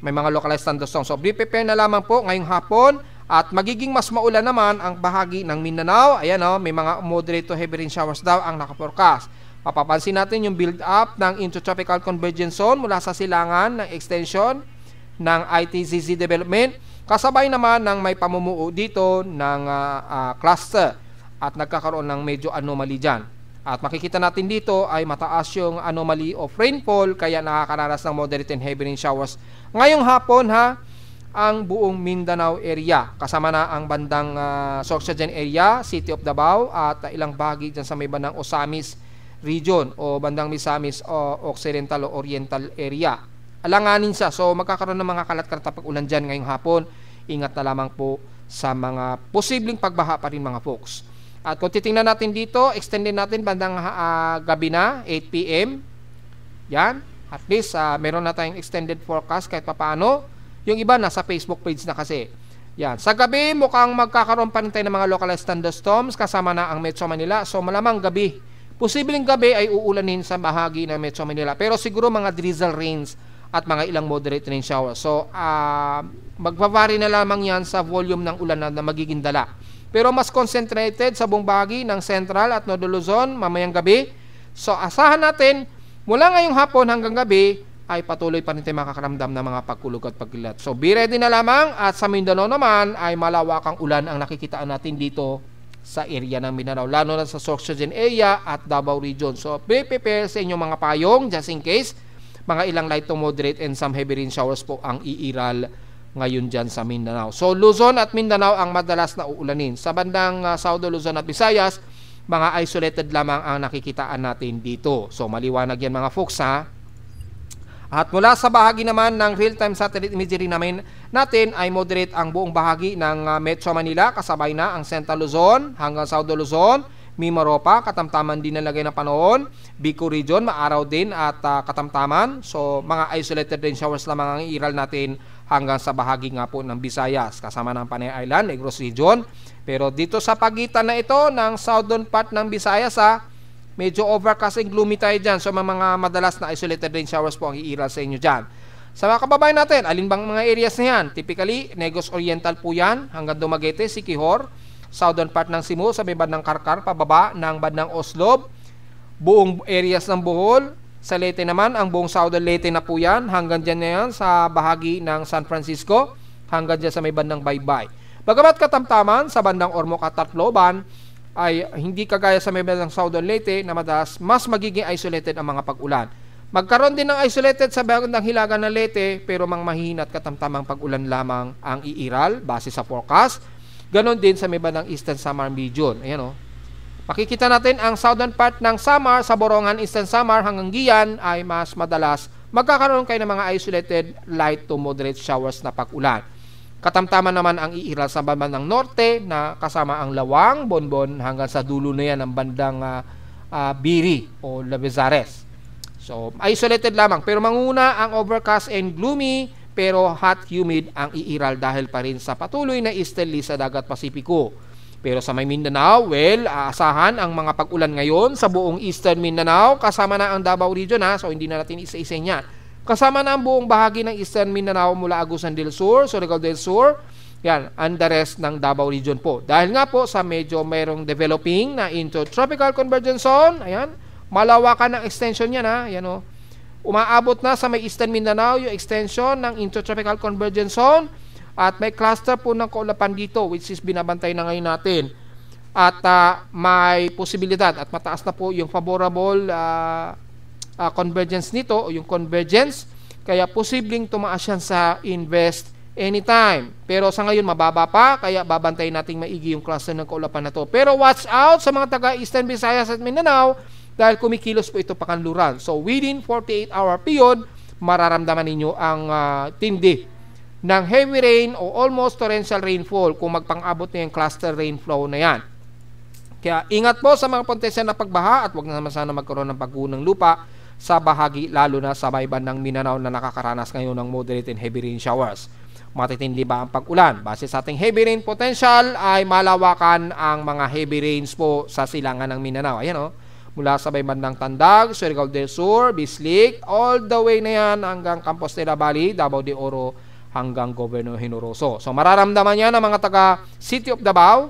May mga localized thunderstorms. So prepare na lamang po ngayong hapon at magiging mas maulan naman ang bahagi ng Mindanao. Ayan may mga moderate to heavy rain showers daw ang nakaforecast. Mapapansin natin yung build up ng Intertropical Convergence Zone mula sa silangan ng extension ng ITCZ development. Kasabay naman ng may pamumuo dito ng cluster at nagkakaroon ng medyo anomaly dyan. At makikita natin dito ay mataas yung anomaly of rainfall kaya nakakaranas ng moderate and heavy rain showers. Ngayong hapon ang buong Mindanao area. Kasama na ang bandang Sorsogon area, City of Davao at ilang bahagi dyan sa may bandang Osamis region o bandang Misamis o Occidental o Oriental area. Alanganin siya. So magkakaroon ng mga kalat-kalat pag-ulan dyan ngayong hapon. Ingat na lamang po sa mga posibleng pagbaha pa rin mga folks. At kung titingnan natin dito, extended natin bandang gabi na, 8 p.m. Yan. At least, meron na tayong extended forecast kahit papaano. Yung iba, nasa Facebook page na kasi. Yan. Sa gabi, mukhang magkakaroon pa rin tayo ng mga localized thunderstorms kasama na ang Metro Manila. So, malamang gabi. Posibleng gabi ay uulanin sa bahagi ng Metro Manila. Pero siguro mga drizzle rains at mga ilang moderate rain showers. So, magvavary na lamang yan sa volume ng ulan na magiging dala. Pero mas concentrated sa buong bahagi ng Central at Northern Luzon mamayang gabi. So asahan natin mula ngayong hapon hanggang gabi ay patuloy pa rin tayo makakaramdam ng mga pagkulog at pagkilat. So be ready na lamang at sa Mindanao naman ay malawakang ulan ang nakikitaan natin dito sa area ng Mindanao. Lalo na sa Sorsogon area at Davao region. So prepare sa inyong mga payong just in case mga ilang light to moderate and some heavy rain showers po ang iiral ngayon dyan sa Mindanao. So, Luzon at Mindanao ang madalas na uulanin. Sa bandang South Luzon at Visayas, mga isolated lamang ang nakikitaan natin dito. So, maliwanag yan mga folks At mula sa bahagi naman ng real-time satellite imagery natin ay moderate ang buong bahagi ng Metro Manila. Kasabay na ang Central Luzon hanggang South Luzon, Mimaropa, katamtaman din nalagay na panahon. Bicol region, maaraw din at katamtaman. So, mga isolated rain showers lamang ang iiral natin hanggang sa bahagi nga po ng Visayas, kasama ng Panay Island, Negros region. Pero dito sa pagitan na ito ng southern part ng Visayas, medyo overcast and gloomy tayo dyan. So mga madalas na isolated rain showers po ang iiral sa inyo dyan. Sa mga kababayan natin, alin bang mga areas na yan? Typically, Negros Oriental po yan, hanggang Dumaguete, Siquijor, southern part ng Simu, sa may bandang Karkar, pababa ng bandang Oslob, buong areas ng Bohol. Sa Leyte naman, ang buong Southern Leyte na po yan. Hanggang dyan na yan sa bahagi ng San Francisco. Hanggang dyan sa may bandang Baybay. Bagamat katamtaman sa bandang Ormoc at Tacloban ay hindi kagaya sa may bandang Southern Leyte na madalas mas magiging isolated ang mga pag-ulan. Magkaroon din ng isolated sa bandang Hilaga ng Leyte pero mang mahina at katamtamang pag-ulan lamang ang iiral base sa forecast. Ganon din sa may bandang Eastern Samar region. Ayan Makikita natin ang southern part ng Samar, sa Borongan, Eastern Samar hanggang Giyan ay mas madalas magkakaroon kayo ng mga isolated light to moderate showers na pag-ulan. Katamtaman naman ang iiral sa bandang norte na kasama ang Lawang, Bonbon hanggang sa dulo na yan ng bandang Biri o Lavezares. So isolated lamang pero manguna ang overcast and gloomy pero hot humid ang iiral dahil pa rin sa patuloy na easterly sa dagat Pasipiko. Pero sa may Mindanao, aasahan ang mga pag-ulan ngayon sa buong Eastern Mindanao. Kasama na ang Davao region so hindi na natin isa-isa niyan. Kasama na ang buong bahagi ng Eastern Mindanao mula Agusan del Sur, Surigao del Sur, yan, and the rest ng Davao region po. Dahil nga po sa medyo mayroong developing na Intertropical Convergence Zone, ayan, malawakan ng extension yan ayan umaabot na sa may Eastern Mindanao yung extension ng Intertropical Convergence Zone. At may cluster po ng kaulapan dito which is binabantay na ngayon natin. At may posibilidad at mataas na po yung favorable convergence nito o yung convergence. Kaya posibleng tumaas yan sa invest anytime. Pero sa ngayon mababa pa kaya babantayin natin maigi yung cluster ng kaulapan na to. Pero watch out sa mga taga Eastern Visayas at Mindanao dahil kumikilos po ito pakanluran. So within 48-hour period mararamdaman ninyo ang tindi ng heavy rain o almost torrential rainfall kung magpang-abot na yung cluster rainflow na yan. Kaya ingat po sa mga potensyal na pagbaha at huwag na naman sana magkaroon ng pagguho ng lupa sa bahagi lalo na sa may bandang Mindanao na nakakaranas ngayon ng moderate and heavy rain showers. Matitindi ba ang pag-ulan? Base sa ating heavy rain potential ay malawakan ang mga heavy rains po sa silangan ng Mindanao. Ayan mula sa may bandang Tandag, Surigao del Sur, Bislig, all the way na yan hanggang Compostela Valley, Davao de Oro, hanggang Gobyerno Generoso. So mararamdaman yan ng mga taga City of Davao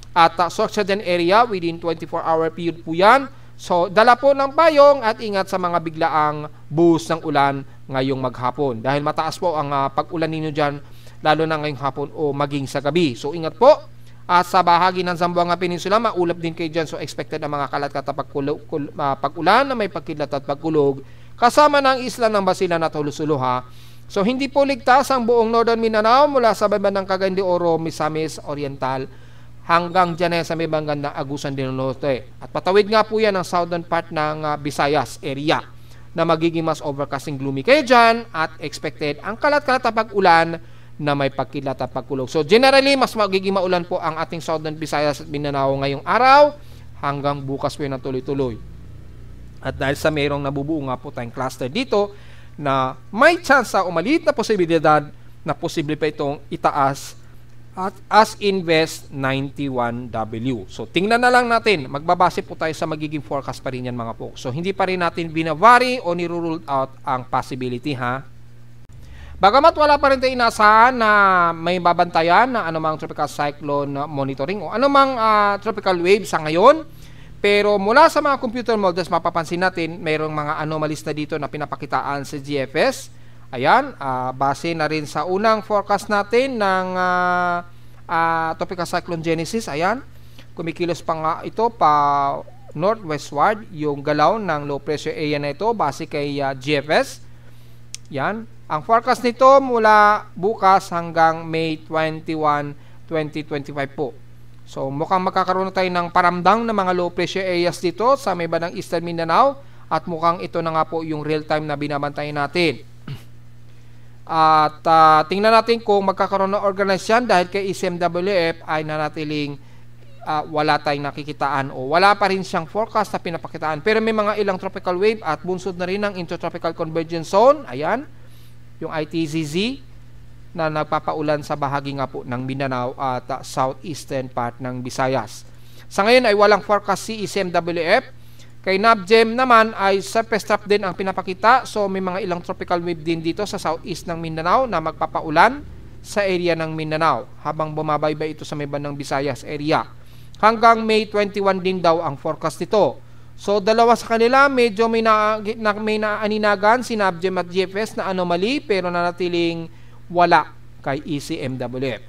at Sorsogon area within 24-hour period po yan. So dala po ng payong at ingat sa mga biglaang buhos ng ulan ngayong maghapon. Dahil mataas po ang pag-ulan ninyo dyan, lalo na ngayong hapon o maging sa gabi. So ingat po. At sa bahagi ng Zamboanga Peninsula, maulap din kayo dyan. So expected ang mga kalat-kat at pag-ulan na may pagkidlat at pagkulog. Kasama ng isla ng Basilan at Hulusuluha. So hindi po ligtas ang buong Northern Mindanao mula sa bandang Cagayan de Oro, Misamis Oriental hanggang dyan sa may bandang Agusan del Norte. At patawid nga po yan ang southern part ng Visayas area na magiging mas overcasting gloomy kayo dyan at expected ang kalat-kalat at pag-ulan na may pagkilat at pagkulog. So generally, mas magiging maulan po ang ating Southern Visayas at Mindanao ngayong araw hanggang bukas po na tuloy-tuloy. At dahil sa mayroong nabubuo nga po tayong cluster dito na may chance sa maliit na posibilidad na posible pa itong itaas at as invest 91W. So tingnan na lang natin, magbabase po tayo sa magiging forecast pa rin yan mga po. So hindi pa rin natin binavary o niruled out ang possibility ha. Bagamat wala pa rin tayo inasahan na may babantayan na anumang tropical cyclone monitoring o anumang tropical wave sa ngayon, pero mula sa mga computer models mapapansin natin mayroong mga anomalies na dito na pinapakitaan sa GFS. Ayan, base na rin sa unang forecast natin ng tropical cyclone Genesis. Ayan, kumikilos pa nga ito pa northwestward yung galaw ng low pressure area na ito base kay GFS. Yan. Ang forecast nito mula bukas hanggang May 21, 2025 po. So mukhang magkakaroon tayo ng paramdang ng mga low pressure areas dito sa may bandang Eastern Mindanao at mukhang ito na nga po yung real time na binabantayan natin. At tingnan natin kung magkakaroon ng organized yan dahil kay ECMWF ay nanatiling wala tayong nakikitaan o wala pa rin siyang forecast na pinapakitaan. Pero may mga ilang tropical wave at bunsod na rin ng intertropical convergence zone. Ayan. Yung ITZZ na nagpapaulan sa bahagi nga po ng Mindanao at southeastern part ng Visayas. Sa ngayon ay walang forecast si ECMWF. Kay NABGEM naman ay surface trap din ang pinapakita. So may mga ilang tropical wave din dito sa southeast ng Mindanao na magpapaulan sa area ng Mindanao habang bumabaybay ito sa may bandang Visayas area. Hanggang May 21 din daw ang forecast nito. So, dalawa sa kanila, medyo may naaninagan si NABGEM at GFS na anomaly pero nanatiling wala kay ECMWF.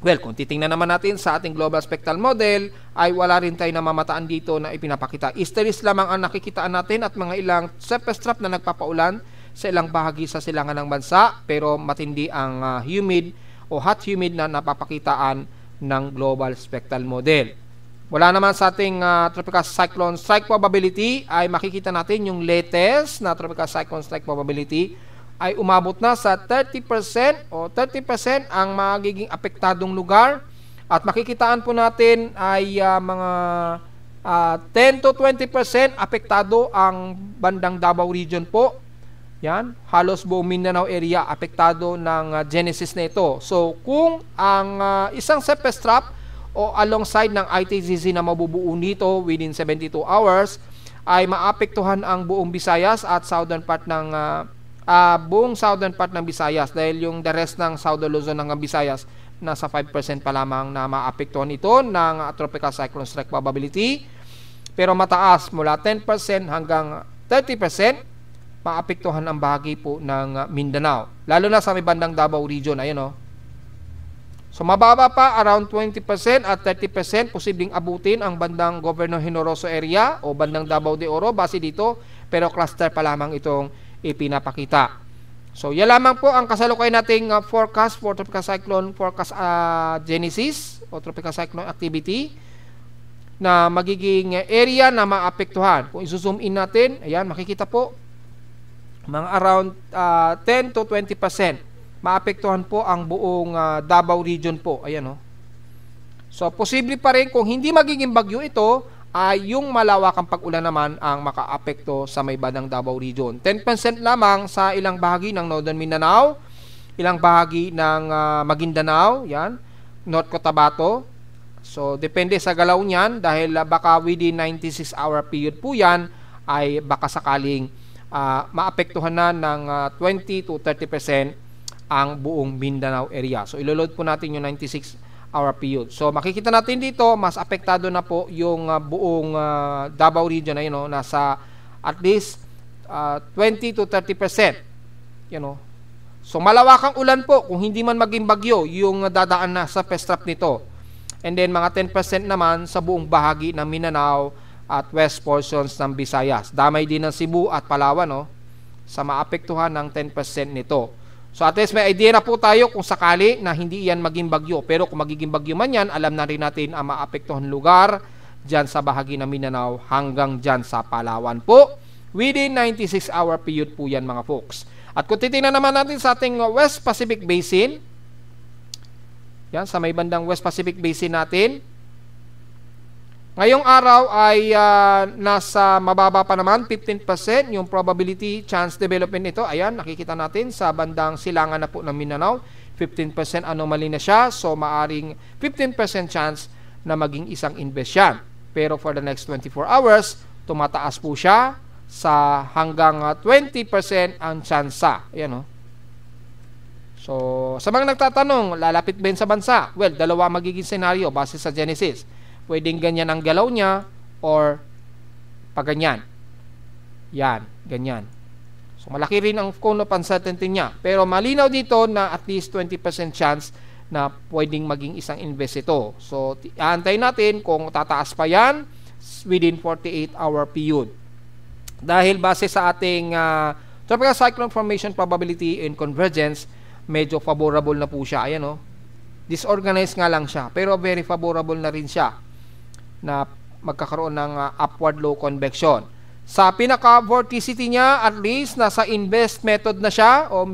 Well, kung titingnan naman natin sa ating global spectral model, ay wala rin tayo namamataan dito na ipinapakita. Easterlies lamang ang nakikitaan natin at mga ilang surface trap na nagpapaulan sa ilang bahagi sa silangan ng bansa pero matindi ang humid o hot humid na napapakitaan ng global spectral model. Wala naman sa ating tropical cyclone strike probability ay makikita natin yung latest na tropical cyclone strike probability ay umabot na sa 30% o 30% ang magiging apektadong lugar at makikitaan po natin ay mga 10 to 20% apektado ang bandang Davao region po. Yan, halos buong Mindanao area apektado ng Genesis na ito. So kung ang isang surface trap o alongside ng ITZZ na mabubuo nito within 72 hours ay maapektuhan ang buong Visayas at southern part ng buong southern part ng Visayas dahil yung the rest ng Southern Luzon ng Visayas nasa 5% pa lamang na maapektuhan ito ng tropical cyclone strike probability pero mataas mula 10% hanggang 30% maapektuhan ang bahagi po ng Mindanao lalo na sa may bandang Davao region. Ayan o. So mababa pa around 20% at 30% posibleng abutin ang bandang Gobyerno Generoso area o bandang Davao de Oro base dito pero cluster pa lamang itong ipinapakita. So yan lamang po ang kasalukuyan nating forecast for tropical cyclone forecast Genesis o tropical cyclone activity na magiging area na maapektuhan. Kung i-zoom in natin, ayan makikita po mga around 10 to 20% maapektuhan po ang buong Davao region po. Ayan o. So, posible pa rin kung hindi magiging bagyo ito, ay yung malawakang pag-ulan naman ang makaapekto sa may bandang Davao region. 10% lamang sa ilang bahagi ng Northern Mindanao, ilang bahagi ng Maguindanao, yan, North Cotabato, So, depende sa galaw niyan dahil baka within 96-hour period po yan ay baka sakaling maapektuhan na ng 20 to 30% ang buong Mindanao area. So, iloload po natin yung 96-hour period. So, makikita natin dito, mas apektado na po yung buong Davao region na yun, nasa at least 20 to 30%. So, malawakang ulan po kung hindi man maging bagyo yung dadaan na sa pestrap nito. And then, mga 10% naman sa buong bahagi ng Mindanao at west portions ng Visayas. Damay din ng Cebu at Palawan sa maapektuhan ng 10% nito. So at least may idea na po tayo kung sakali na hindi yan maging bagyo. Pero kung magiging bagyo man yan, alam na rin natin ang maapektuhan lugar dyan sa bahagi ng Mindanao hanggang dyan sa Palawan po. Within 96-hour period po yan mga folks. At kung titingnan naman natin sa ating West Pacific Basin, yan sa may bandang West Pacific Basin natin, ngayong araw ay nasa mababa pa naman, 15% yung probability chance development nito. Ayan, nakikita natin sa bandang silangan na po ng Mindanao, 15% anomaly na siya. So, maaring 15% chance na maging isang invest yan. Pero for the next 24 hours, tumataas po siya sa hanggang 20% ang tsansa. Ayan So, sa mga nagtatanong, lalapit ba yun sa bansa? Well, dalawa magiging senaryo base sa Genesis. Pwedeng ganyan ang galaw niya or paganyan. Yan, ganyan. So, malaki rin ang cone of uncertainty niya. Pero malinaw dito na at least 20% chance na pwedeng maging isang invest ito. So, aantayin natin kung tataas pa yan within 48-hour period. Dahil base sa ating tropical cyclone formation probability and convergence, medyo favorable na po siya. Ayan disorganized nga lang siya, pero very favorable na rin siya na magkakaroon ng upward low convection. Sa pinaka-vorticity niya, at least nasa invest method na siya o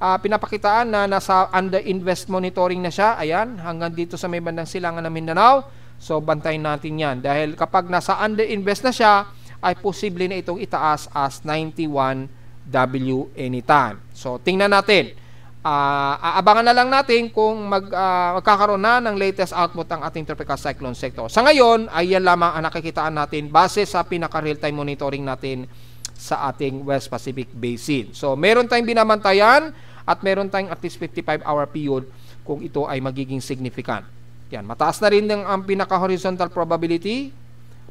pinapakitaan na nasa under-invest monitoring na siya. Ayan, hanggang dito sa may bandang silangan ng Mindanao. So, bantayin natin yan. Dahil kapag nasa under-invest na siya, ay posible na itong itaas as 91 W anytime. So, tingnan natin. Aabangan na lang natin kung magkakaroon na ng latest output ang ating tropical cyclone sector. Sa ngayon, ay yan lamang ang nakikitaan natin base sa pinaka-real-time monitoring natin sa ating West Pacific Basin. So, meron tayong binabantayan at meron tayong at least 55-hour period kung ito ay magiging significant. Yan, mataas na rin ang pinaka-horizontal probability,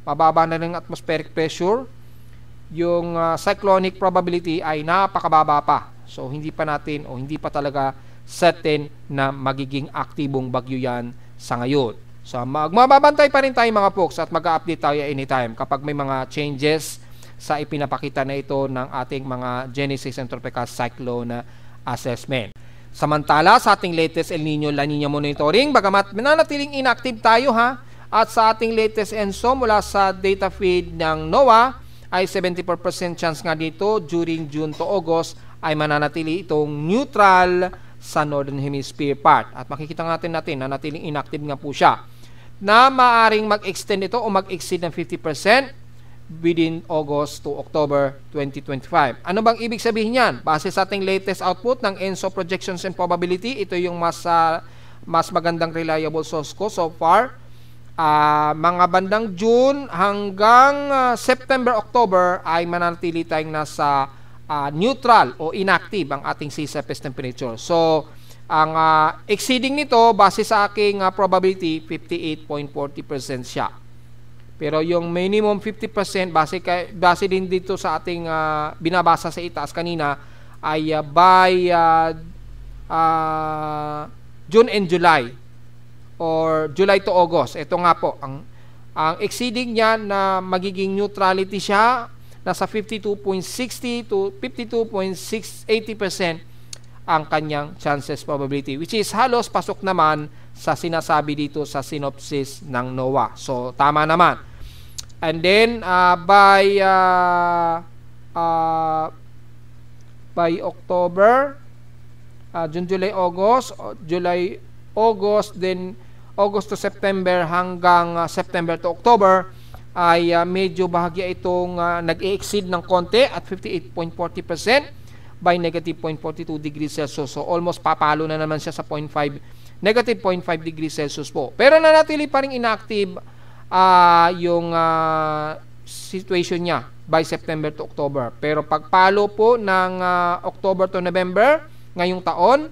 mababa na rin atmospheric pressure, yung cyclonic probability ay napakababa pa. So, hindi pa natin o hindi pa talaga certain na magiging aktibong bagyo yan sa ngayon. So, magbabantay pa rin tayo mga folks at mag-update tayo anytime kapag may mga changes sa ipinapakita na ito ng ating mga Genesis and Tropical Cyclone Assessment. Samantala, sa ating latest El Nino La Nina monitoring, bagamat mananatiling inactive tayo at sa ating latest ENSO mula sa data feed ng NOAA ay 74% chance nga dito during June to August ay mananatili itong neutral sa Northern Hemisphere part. At makikita natin na natiling inactive nga po siya. Na maaring mag-extend ito o mag-exceed ng 50% within August to October 2025. Ano bang ibig sabihin yan? Base sa ating latest output ng ENSO projections and probability, ito yung mas magandang reliable source ko so far. Mga bandang June hanggang September, October ay mananatili tayong nasa neutral o inactive ang ating sea surface temperature. So, ang exceeding nito, base sa aking probability, 58.40% siya. Pero yung minimum 50%, base din dito sa ating binabasa sa itaas kanina, ay by June and July or July to August. Ito nga po, ang exceeding niya na magiging neutrality siya, nasa 52.60 to 52.680% ang kanyang chances probability, which is halos pasok naman sa sinasabi dito sa synopsis ng NOAA. So, tama naman. And then, by October, June, July, August, then August to September hanggang September to October, ay medyo bahagya itong nag-exceed ng konti at 58.40% by negative 0.42 degrees Celsius. So, almost papalo na naman siya sa 0.5 negative 0.5 degrees Celsius po. Pero nanatili pa rin inactive yung situation niya by September to October. Pero pagpalo po ng October to November ngayong taon,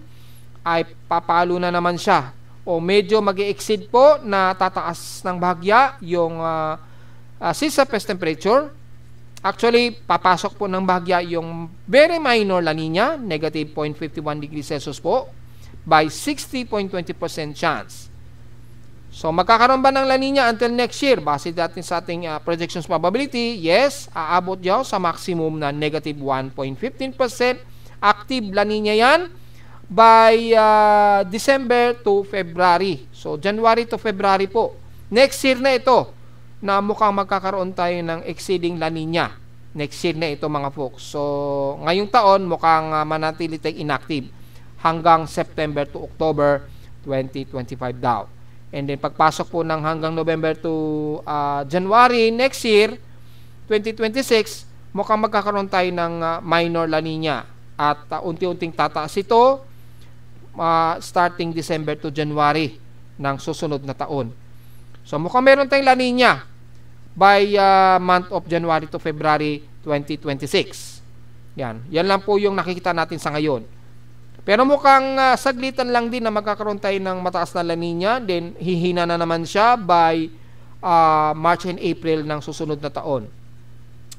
ay papalo na naman siya. O medyo mag-exceed po na tataas ng bahagya yung sea surface temperature. Actually, papasok po ng bahagya yung very minor La Nina, negative 0.51 degrees Celsius po, by 60.20% chance. So, magkakaroon ba ng La Nina until next year? Base natin sa ating projections probability, yes, aabot yaw sa maximum na negative 1.15%. Active La Nina yan by December to February. So, January to February po. Next year na ito na mukhang magkakaroon tayo ng exceeding La Nina. Next year na ito mga folks. So, ngayong taon mukhang manatili tayong inactive hanggang September to October 2025 daw. And then pagpasok po ng hanggang November to January next year, 2026, mukhang magkakaroon tayo ng minor La Nina. At unti-unting tataas ito starting December to January ng susunod na taon. So mukhang meron tayong La Nina by month of January to February 2026. Yan lang po yung nakikita natin sa ngayon. Pero mukhang saglitan lang din na magkakaroon tayo ng mataas na La Nina, then hihina na naman siya by March and April ng susunod na taon.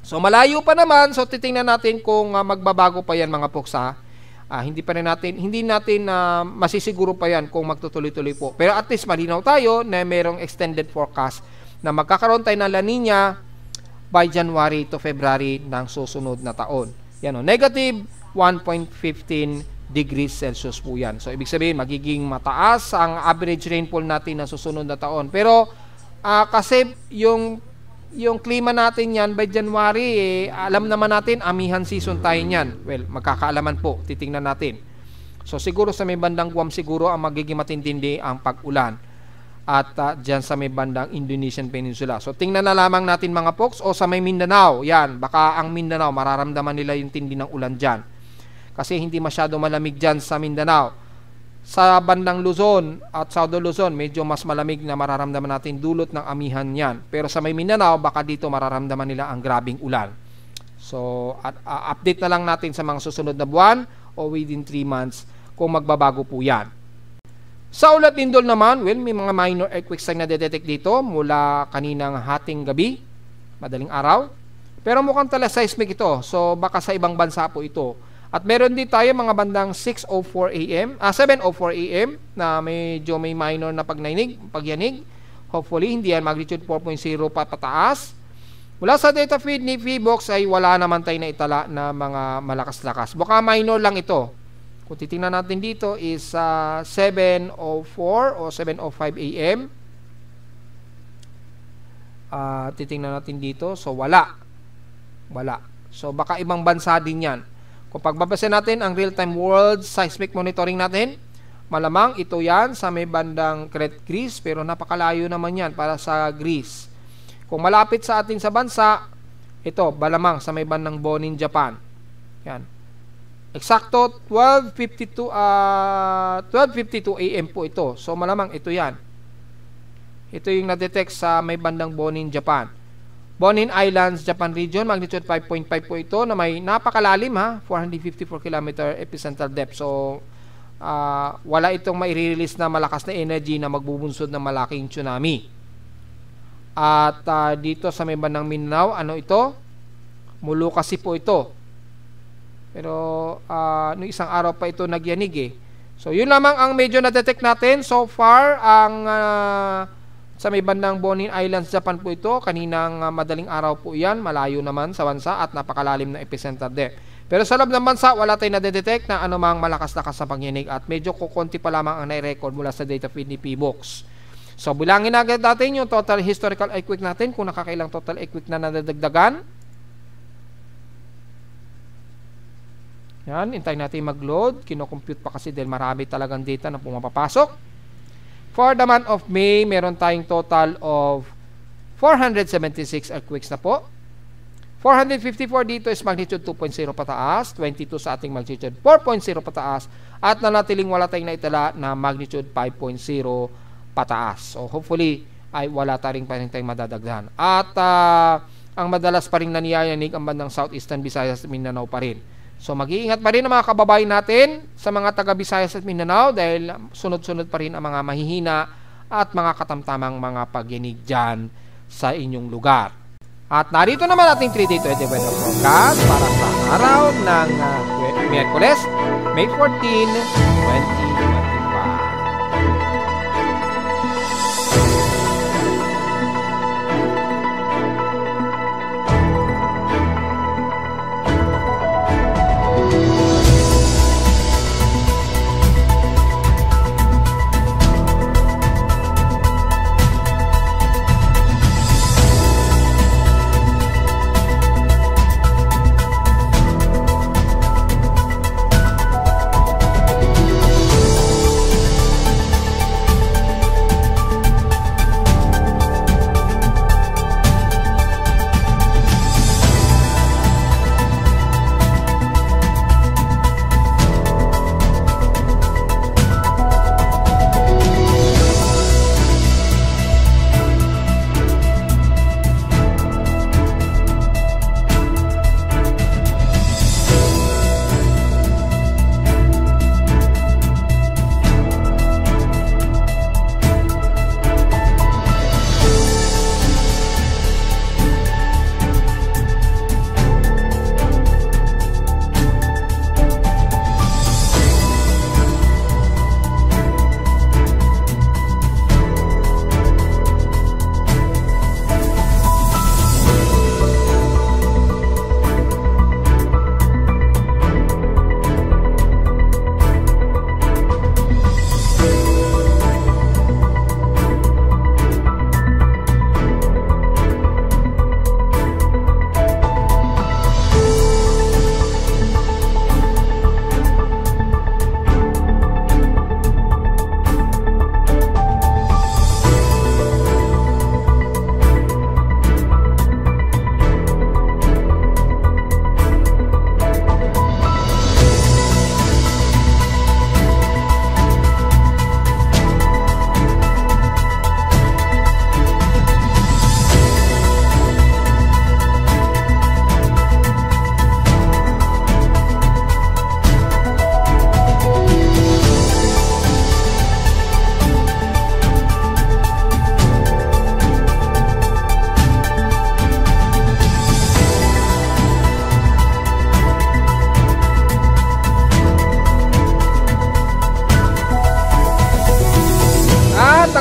So malayo pa naman, so titingnan natin kung magbabago pa yan mga folks ha. Hindi natin masisiguro pa yan kung magtutuloy-tuloy po. Pero at least malinaw tayo na mayroong extended forecast na magkakaroon tayo ng La Nina by January to February ng susunod na taon. Yan o, negative 1.15 degrees Celsius po yan. So, ibig sabihin, magiging mataas ang average rainfall natin na susunod na taon. Pero, kasi yung klima natin yan by January, alam naman natin, amihan season tayo yan. Well, magkakaalaman po, titingnan natin. So, siguro sa may bandang Guam siguro ang magiging matintindi ang pag-ulan. At dyan sa may bandang Indonesian Peninsula. So, tingnan na lamang natin mga folks. O sa may Mindanao, yan, baka ang Mindanao, mararamdaman nila yung tindi ng ulan dyan. Kasi hindi masyado malamig dyan sa Mindanao. Sa bandang Luzon at Southern Luzon, medyo mas malamig na mararamdaman natin dulot ng amihan yan. Pero sa may Mindanao, baka dito mararamdaman nila ang grabing ulan. So, update na lang natin sa mga susunod na buwan o within 3 months kung magbabago po yan. Sa Ulat Lindol naman, well, may mga minor earthquakes na nadedetect dito mula kaninang hating gabi, madaling araw. Pero mukhang seismic ito, so baka sa ibang bansa po ito. At meron din tayo mga bandang 7:04 AM na medyo may minor na pagyanig. Hopefully, hindi yan magnitude 4.0 pataas. Mula sa data feed ni VBOX ay wala naman tayo na itala na mga malakas-lakas. Baka minor lang ito. Kung titingnan natin dito is 7:04 o 7:05 AM. Titingnan natin dito. So, wala. So, baka ibang bansa din yan. Kung pagbabasa natin ang real-time world seismic monitoring natin, malamang ito yan sa may bandang Crete, Greece, pero napakalayo naman yan para sa Greece. Kung malapit sa atin sa bansa, ito, malamang sa may bandang Bonin, Japan. Yan. Eksakto 12:52 AM po ito. So malamang ito yan. Ito yung na-detect sa may bandang Bonin, Japan. Bonin Islands, Japan region, magnitude 5.5 po ito na may napakalalim 454 km epicentral depth. So wala itong mai-release na malakas na energy na magbubunsod ng malaking tsunami. At dito sa may bandang Mindanao, ano ito? Molucasi po ito. Pero no isang araw pa ito nagyanig eh. So yun lamang ang medyo na-detect natin so far. Ang sa may bandang Bonin Islands, Japan po ito. Kaninang madaling araw po yan. Malayo naman sa bansa at napakalalim na epicenter depth. Pero sa loob ng bansa, wala tayong na-detect na anumang malakas-lakas na pagyanig at medyo kukunti pa lamang ang na-record mula sa data feed ni PBOX. So bilangin agad natin yung total historical earthquake natin kung nakakailang total earthquake na nadagdagan. Yan, hintayin natin mag-load. Kino-compute pa kasi dahil marami talagang data na pumapapasok. For the month of May, meron tayong total of 476 earthquakes na po. 454 dito is magnitude 2.0 pataas, 22 sa ating magnitude 4.0 pataas, at nanatiling wala tayong naitala na magnitude 5.0 pataas. So hopefully ay wala tayong madadagdagan. At ang madalas pa rin naniyayanig ang bandang Southeastern Visayas at Mindanao pa rin. So mag-iingat pa rin ang mga kababayan natin sa mga taga Visayas at Mindanao dahil sunod-sunod pa rin ang mga mahihina at mga katamtamang mga pagyanig dyan sa inyong lugar. At narito naman ating 3-day weather forecast para sa araw ng Miyerkules, May 14, 2025.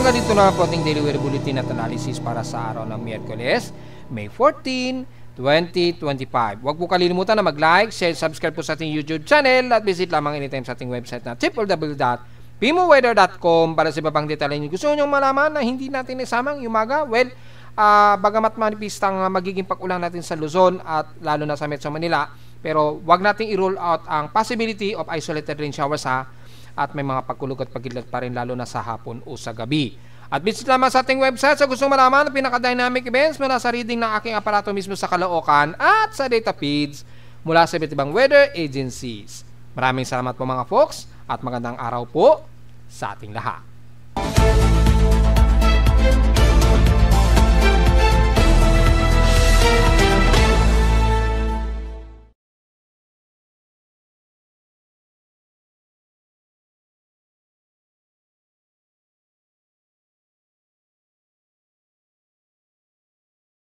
hanggang dito na po ating daily weather bulletin at analysis para sa araw ng Miyerkules, May 14, 2025. Huwag po kalilimutan na mag-like, share, subscribe po sa ating YouTube channel at visit lamang anytime sa ating website na www.pimoweather.com para sa iba pang detalye nyo. Gusto nyo malaman na hindi natin isamang umaga? Well, bagamat manipis ang magiging pag-ulan natin sa Luzon at lalo na sa Metro Manila, pero wag nating i-rule out ang possibility of isolated rain showers at may mga pagkulog at pagkidlat pa rin lalo na sa hapon o sa gabi. At visit naman sa ating website sa gustong malaman ang pinaka-dynamic events mula sa reading ng aking aparato mismo sa Caloocan at sa data feeds mula sa iba't ibang weather agencies. Maraming salamat po mga folks at magandang araw po sa ating lahat.